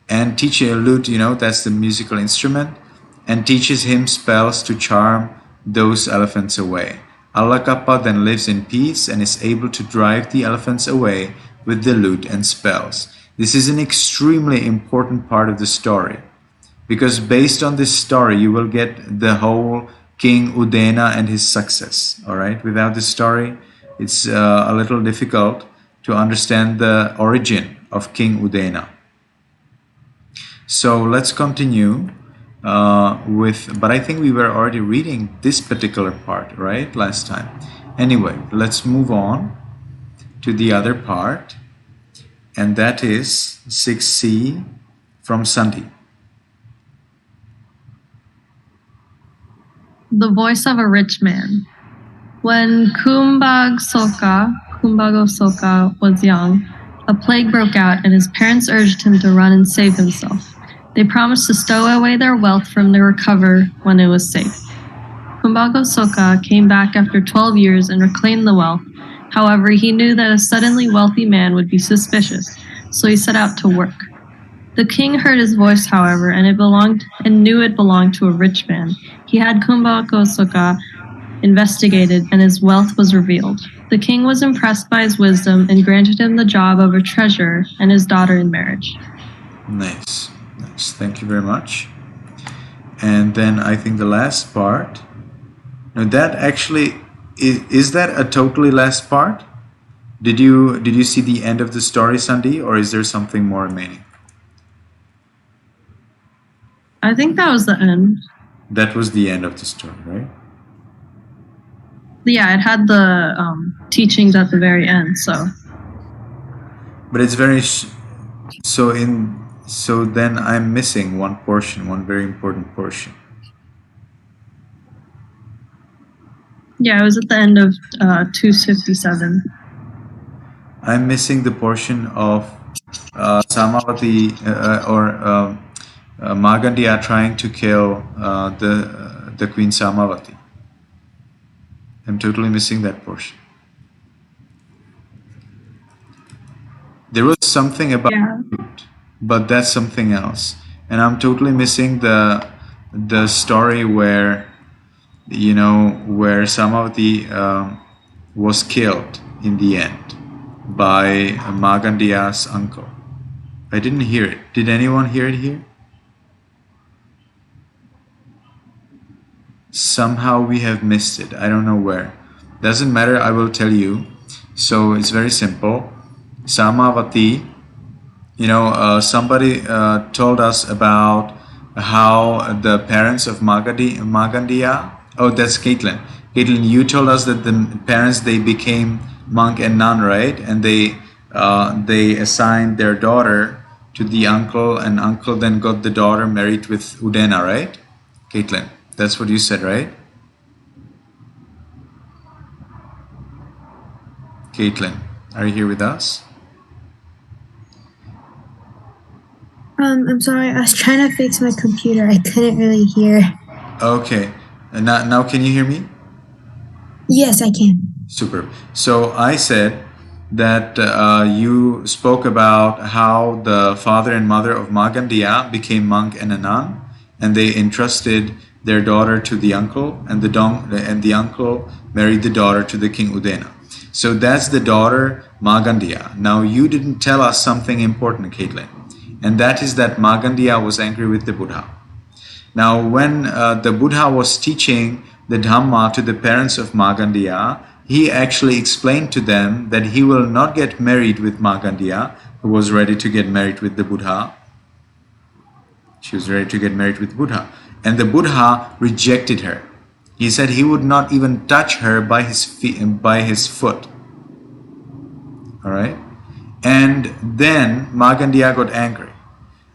and teaches a lute, that's the musical instrument, and teaches him spells to charm those elephants away. Allakappa then lives in peace and is able to drive the elephants away with the lute and spells. This is an extremely important part of the story, because based on this story you will get the whole King Udena and his success. All right, without this story it's a little difficult to understand the origin of King Udena. So let's continue but I think we were already reading this particular part, right, last time. Anyway, let's move on to the other part. and that is 6C from Sandhi. The voice of a rich man. When Kumbhagosoka was young, a plague broke out and his parents urged him to run and save himself. They promised to stow away their wealth for him to recover when it was safe. Kumbhagosoka came back after 12 years and reclaimed the wealth. However, he knew that a suddenly wealthy man would be suspicious, so he set out to work. The king heard his voice, however, and knew it belonged to a rich man. He had Kumbhagosoka investigated, and his wealth was revealed. The king was impressed by his wisdom and granted him the job of a treasurer and his daughter in marriage. Nice. Thank you very much. And then I think the last part. Now that actually is that a totally last part? Did you see the end of the story, Sandhi, or is there something more remaining? I think that was the end. That was the end of the story, right? Yeah, it had the teachings at the very end. So. But it's very so then I'm missing one portion, one very important portion. Yeah, it was at the end of 257. I'm missing the portion of Samavati or Magandiya trying to kill the Queen Samavati. I'm totally missing that portion. There was something about it, but that's something else. And I'm totally missing the story where Samavati was killed in the end by Magandiya's uncle. I didn't hear it. Did anyone hear it here? Somehow we have missed it. I don't know where. Doesn't matter, I will tell you. So it's very simple. Samavati, somebody told us about how the parents of Magandiya. Oh, that's Caitlin. Caitlin, you told us that the parents, they became monk and nun, right? And they assigned their daughter to the uncle, and uncle then got the daughter married with Udena, right? Caitlin, that's what you said, right? Caitlin, are you here with us? I'm sorry, I was trying to fix my computer. I couldn't really hear. Okay. And now can you hear me? Yes, I can. Super. So I said that you spoke about how the father and mother of Magandiya became monk and a nun, and they entrusted their daughter to the uncle, and the uncle married the daughter to the king Udena. So that's the daughter Magandiya. Now you didn't tell us something important, Caitlin, and that is that Magandiya was angry with the Buddha. Now when the Buddha was teaching the Dhamma to the parents of Magandiya, he actually explained to them that he will not get married with Magandiya, who was ready to get married with the Buddha. She was ready to get married with Buddha. And the Buddha rejected her. He said he would not even touch her by his foot. All right? And then Magandiya got angry.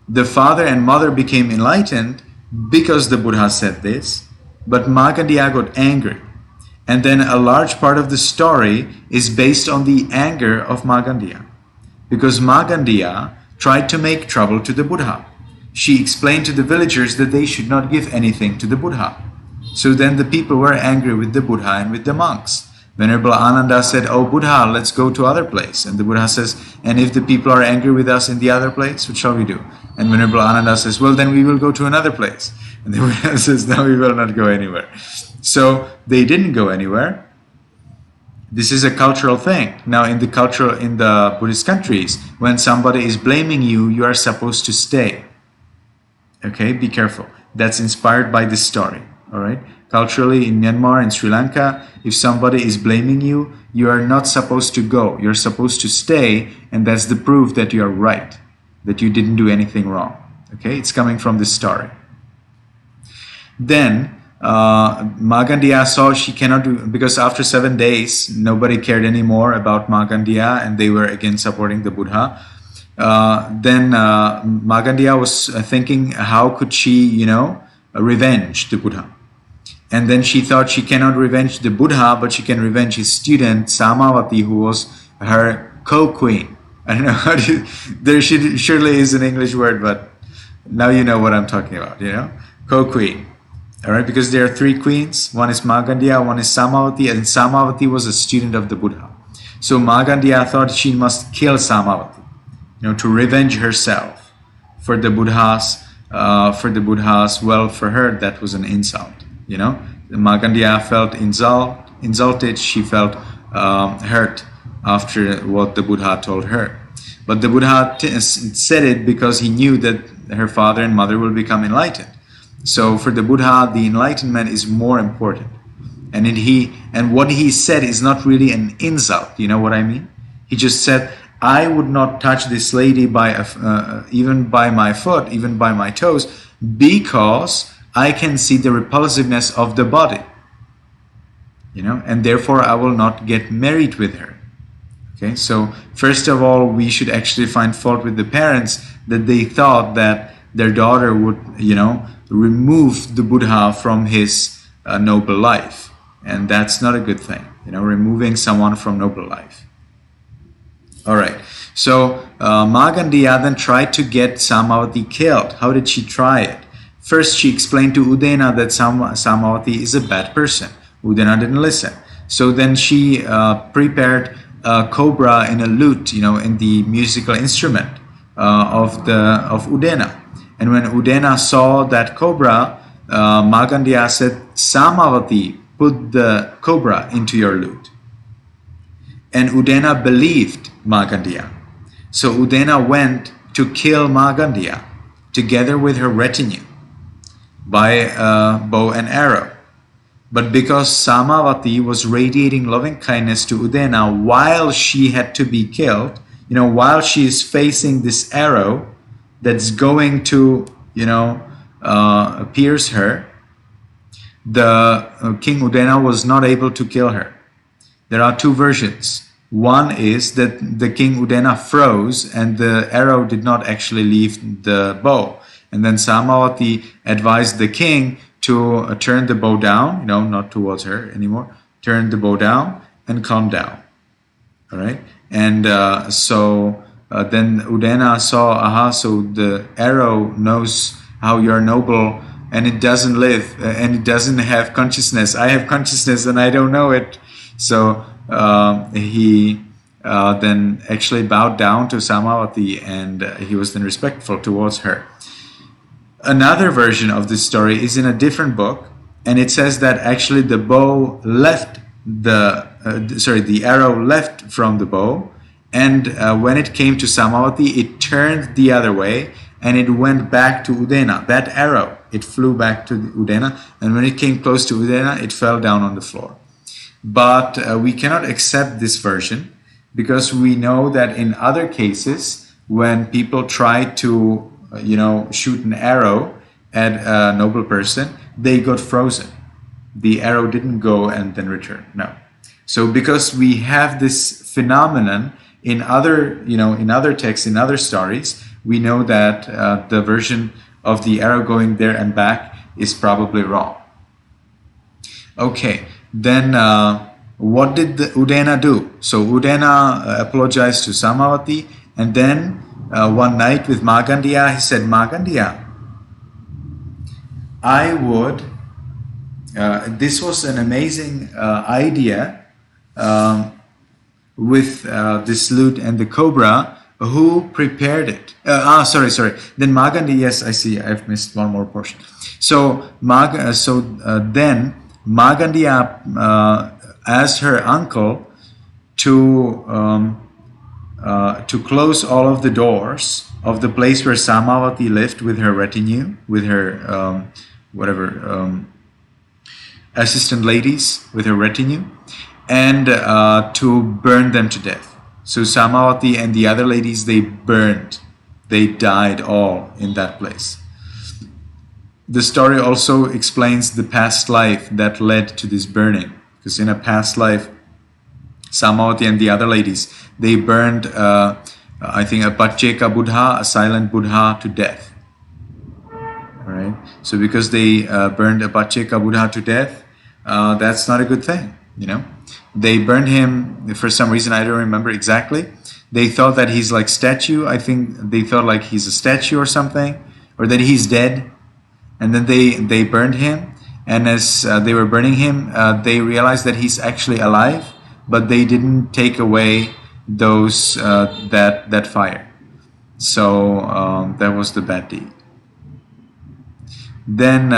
The father and mother became enlightened because the Buddha said this, but Magandiya got angry. And then a large part of the story is based on the anger of Magandiya, because Magandiya tried to make trouble to the Buddha. She explained to the villagers that they should not give anything to the Buddha. So then the people were angry with the Buddha and with the monks. Venerable Ananda said, "Oh Buddha, let's go to other place." And the Buddha says, "And if the people are angry with us in the other place, what shall we do?" And Venerable Ananda says, "Well, then we will go to another place." And the Buddha says, "No, we will not go anywhere." So they didn't go anywhere. This is a cultural thing. Now in the Buddhist countries, when somebody is blaming you, you are supposed to stay. Okay, be careful. That's inspired by this story. All right. Culturally, in Myanmar and Sri Lanka, if somebody is blaming you, you are not supposed to go. You're supposed to stay, and that's the proof that you are right, that you didn't do anything wrong. Okay, it's coming from this story. Then Magandiya saw she cannot do, because after 7 days nobody cared anymore about Magandiya, and they were again supporting the Buddha. then Magandia was thinking, how could she, revenge the Buddha? And then she thought she cannot revenge the Buddha, but she can revenge his student Samavati, who was her co-queen. I don't know how to. There surely is an English word, but now you know what I'm talking about. Co-queen. All right, because there are three queens. One is Magandia, one is Samavati, and Samavati was a student of the Buddha. So Magandia thought she must kill Samavati, to revenge herself for the Buddha's. Well, for her that was an insult. Magandia felt insulted. She felt hurt after what the Buddha told her. But the Buddha said it because he knew that her father and mother will become enlightened. So for the Buddha, the enlightenment is more important. And what he said is not really an insult. You know what I mean? He just said, I would not touch this lady even by my foot, even by my toes, because I can see the repulsiveness of the body. And therefore I will not get married with her. Okay, so first of all, we should actually find fault with the parents that they thought that their daughter would, remove the Buddha from his noble life. And that's not a good thing, removing someone from noble life. All right, so Magandia then tried to get Samavati killed. How did she try it? First, she explained to Udena that Samavati is a bad person. Udena didn't listen. So then she prepared a cobra in a lute, in the musical instrument of Udena. And when Udena saw that cobra, Magandia said, Samavati, put the cobra into your lute. And Udena believed Magandia. So Udena went to kill Magandia together with her retinue by a bow and arrow. But because Samavati was radiating loving kindness to Udena while she had to be killed, while she is facing this arrow that's going to, pierce her, the King Udena was not able to kill her. There are two versions. One is that the King Udena froze and the arrow did not actually leave the bow. And then Samavati advised the king to turn the bow down, not towards her anymore, turn the bow down and calm down. All right. And then Udena saw, so the arrow knows how you're noble and it doesn't live and it doesn't have consciousness. I have consciousness and I don't know it. So he then actually bowed down to Samavati and he was then respectful towards her. Another version of this story is in a different book, and it says that actually the bow left the arrow left from the bow, and when it came to Samavati, it turned the other way and it went back to Udena. That arrow, it flew back to Udena, and when it came close to Udena, it fell down on the floor. But we cannot accept this version because we know that in other cases, when people try to shoot an arrow at a noble person, they got frozen. The arrow didn't go and then return. No. So because we have this phenomenon in other texts, in other stories, we know that the version of the arrow going there and back is probably wrong. Okay, then what did Udena do? So Udena apologized to Samavati, and then one night with Magandia, he said, Magandia, I would, this was an amazing idea with this lute and the cobra. Who prepared it? Sorry. Then Magandia, yes, I see, I've missed one more portion. So then Magandia asked her uncle to close all of the doors of the place where Samavati lived with her retinue, with her assistant ladies, with her retinue, and to burn them to death. So Samavati and the other ladies, they died all in that place. The story also explains the past life that led to this burning, because in a past life, Samavati and the other ladies, they burned I think a Pacheka Buddha, a silent Buddha, to death. All right. So because they burned a Pacheka Buddha to death, that's not a good thing. You know, they burned him for some reason. I don't remember exactly. They thought that he's like statue. I think they thought like he's a statue or something, or that he's dead. And then they burned him. And as they were burning him, they realized that he's actually alive, but they didn't take away those that fire. So that was the bad deed. Then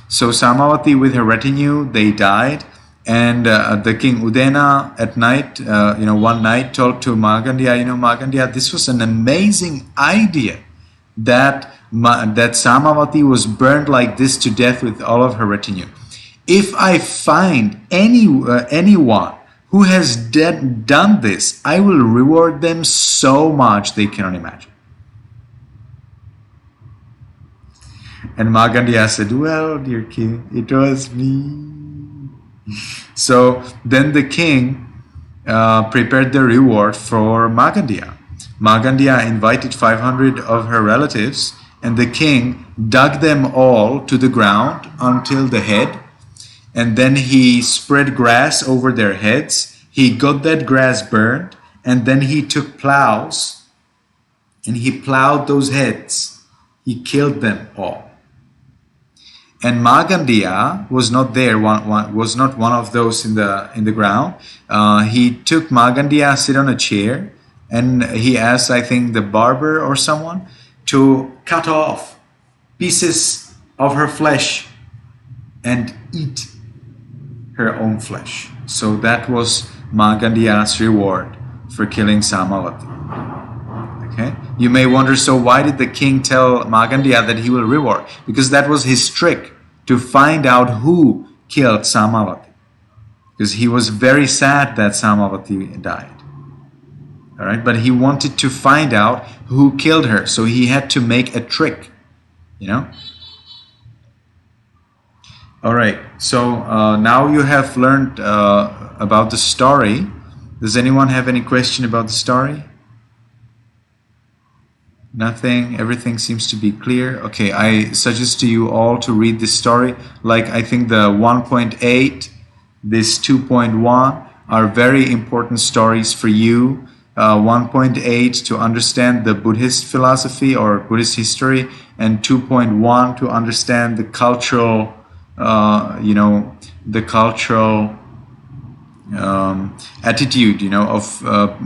so Samavati with her retinue, they died. And the king Udena at night, one night told to Magandia, Magandia, this was an amazing idea that Samavati was burned like this to death with all of her retinue. If I find anyone who has done this, I will reward them so much they cannot imagine. And Magandia said, well, dear king, it was me. So then the king prepared the reward for Magandia. Magandia invited 500 of her relatives, and the king dug them all to the ground until the head, and then he spread grass over their heads. He got that grass burned, and then he took plows and he plowed those heads. He killed them all. And Magandia was not there. Was not one of those in the ground. He took Magandia, sit on a chair, and he asked, I think, the barber or someone to cut off pieces of her flesh and eat her own flesh. So that was Magandia's reward for killing Samavati. Okay? You may wonder, so why did the king tell Magandia that he will reward? Because that was his trick, to find out who killed Samavati. Because he was very sad that Samavati died. All right, but he wanted to find out who killed her, so he had to make a trick, All right, so now you have learned about the story. Does anyone have any question about the story? Nothing, everything seems to be clear. Okay, I suggest to you all to read this story. Like, I think the 1.8, this 2.1 are very important stories for you. 1.8 to understand the Buddhist philosophy or Buddhist history, and 2.1 to understand the cultural, attitude, of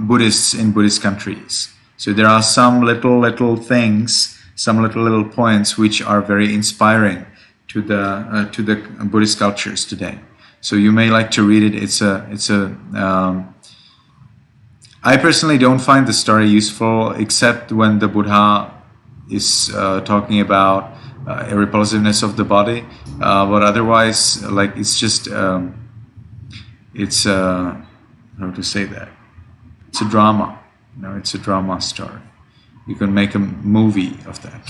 Buddhists in Buddhist countries. So there are some little things, some little points which are very inspiring to the Buddhist cultures today. So you may like to read it. I personally don't find the story useful, except when the Buddha is talking about irrepulsiveness of the body. But otherwise, like, it's just how to say that? It's a drama. It's a drama story. You can make a movie of that.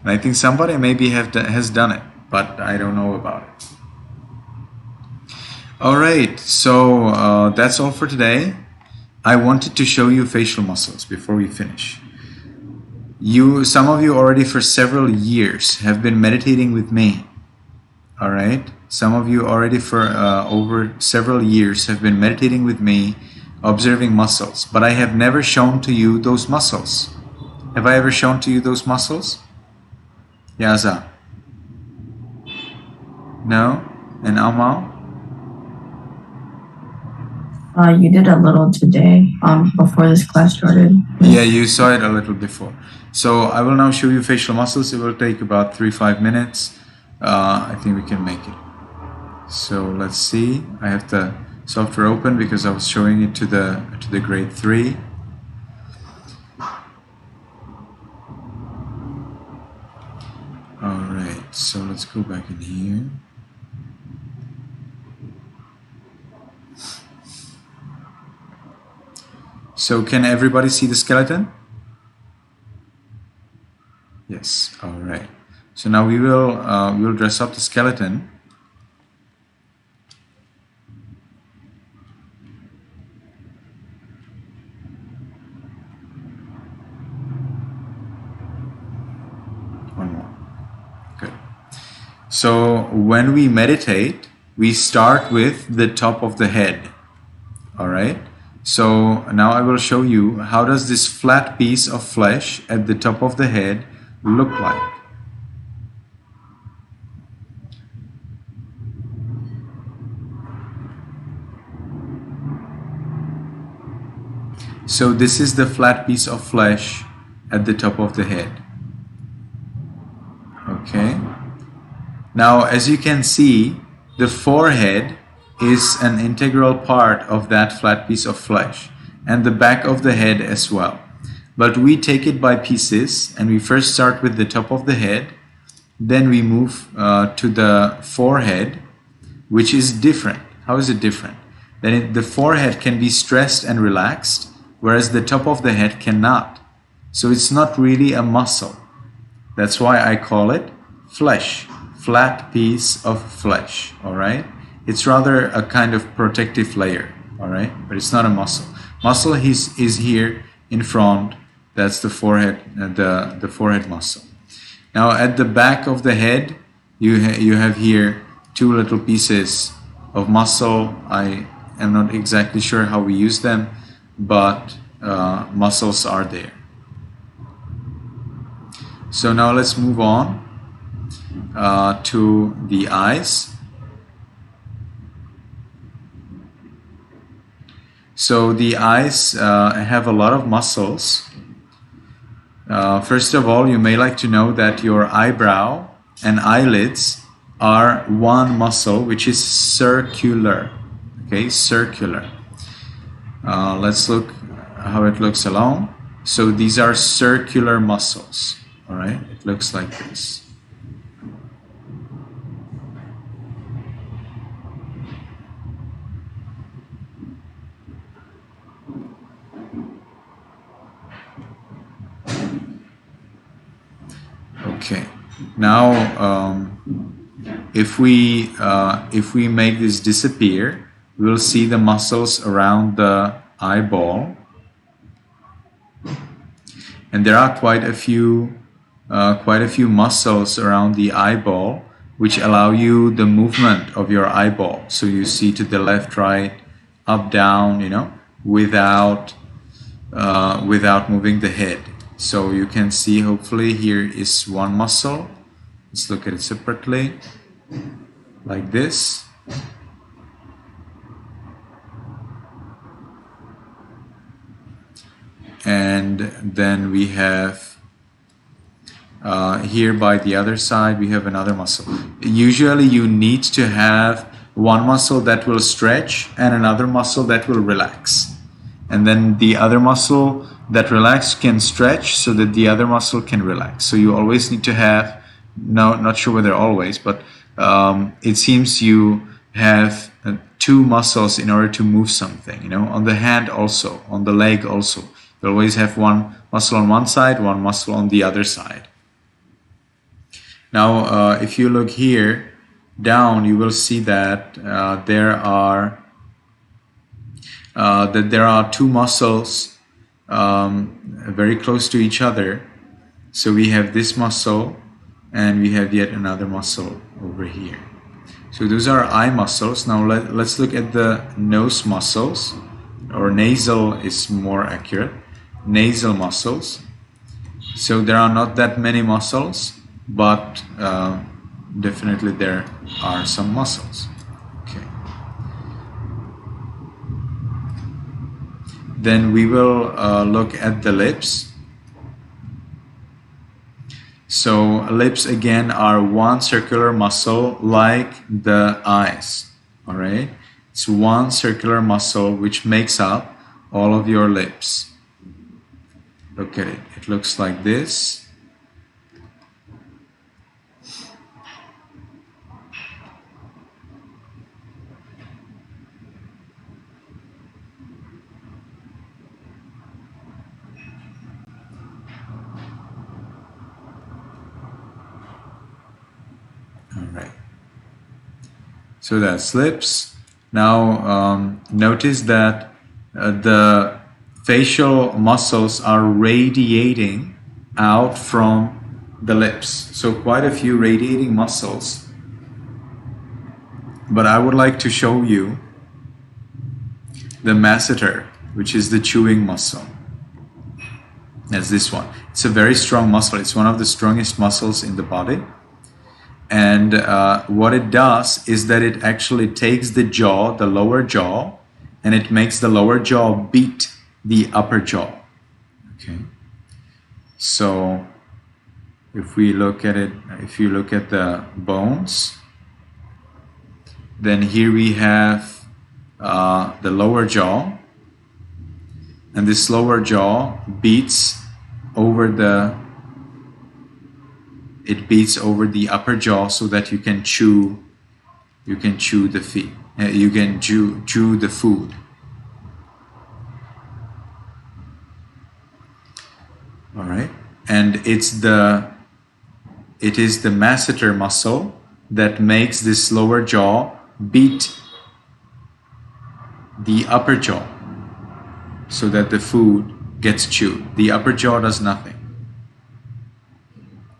And I think somebody maybe has done it, but I don't know about it. All right, so that's all for today. I wanted to show you facial muscles before we finish. Some of you already for several years have been meditating with me. All right, some of you already for over several years have been meditating with me, observing muscles, but I have never shown to you those muscles. Have I ever shown to you those muscles? Yaza? No? And Amal? You did a little today, before this class started. Yeah, you saw it a little before. So I will now show you facial muscles. It will take about 3-5 minutes. I think we can make it. So let's see. I have the software open because I was showing it to the grade 3. All right, so let's go back in here. So can everybody see the skeleton? Yes. All right. So now we will dress up the skeleton. One more. Good. So when we meditate, we start with the top of the head. All right. So now I will show you how does this flat piece of flesh at the top of the head look like. So this is the flat piece of flesh at the top of the head. Okay. Now, as you can see, the forehead is an integral part of that flat piece of flesh, and the back of the head as well. But we take it by pieces, and we first start with the top of the head, then we move to the forehead, which is different. How is it different? Then the forehead can be stressed and relaxed, whereas the top of the head cannot. So it's not really a muscle. That's why I call it flesh, flat piece of flesh, all right? It's rather a kind of protective layer, all right? But it's not a muscle. Muscle is here in front. That's the forehead, the forehead muscle. Now at the back of the head, you have here two little pieces of muscle. I am not exactly sure how we use them, but muscles are there. So now let's move on to the eyes. So the eyes have a lot of muscles. First of all, you may like to know that your eyebrow and eyelids are one muscle, which is circular. Okay, circular. Let's look how it looks alone. So these are circular muscles. All right, it looks like this. Okay, now if we make this disappear, we'll see the muscles around the eyeball, and there are quite a few muscles around the eyeball which allow you the movement of your eyeball. So you see to the left, right, up, down, you know, without moving the head. So you can see, hopefully, here is one muscle. Let's look at it separately, like this. And then we have here by the other side, we have another muscle. Usually you need to have one muscle that will stretch and another muscle that will relax. And then the other muscle that relax can stretch so that the other muscle can relax. So you always need to have, no, not sure whether always, but it seems you have two muscles in order to move something, you know, on the hand also, on the leg also. You always have one muscle on one side, one muscle on the other side. Now, if you look here down, you will see that there are two muscles very close to each other. So we have this muscle and we have yet another muscle over here. So those are eye muscles. Now let's look at the nose muscles, or nasal is more accurate. Nasal muscles. So there are not that many muscles, but definitely there are some muscles. Okay. Then we will look at the lips. So lips again are one circular muscle like the eyes. All right, it's one circular muscle which makes up all of your lips. Look at it. It looks like this. All right. So that's lips. Now notice that the facial muscles are radiating out from the lips. So quite a few radiating muscles. But I would like to show you the masseter, which is the chewing muscle. That's this one. It's a very strong muscle. It's one of the strongest muscles in the body. And what it does is that it actually takes the jaw, the lower jaw, and it makes the lower jaw beat the upper jaw. Okay. So if we look at it, if you look at the bones, then here we have the lower jaw, and this lower jaw beats over the upper jaw so that you can chew the feed, you can chew the food. All right, and it is the masseter muscle that makes this lower jaw beat the upper jaw so that the food gets chewed. The upper jaw does nothing.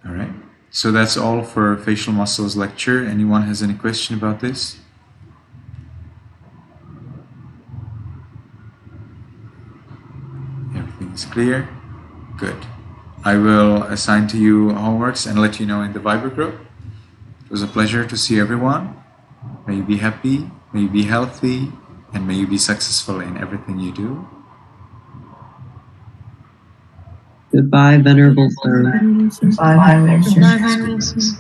All right, so that's all for facial muscles lecture. Anyone has any question about this? Everything is clear? Good. I will assign to you homeworks and let you know in the Viber group. It was a pleasure to see everyone. May you be happy, may you be healthy, and may you be successful in everything you do. Goodbye, Venerable Sir. Bye, Venerable Sir. Bye, Venerable Sir.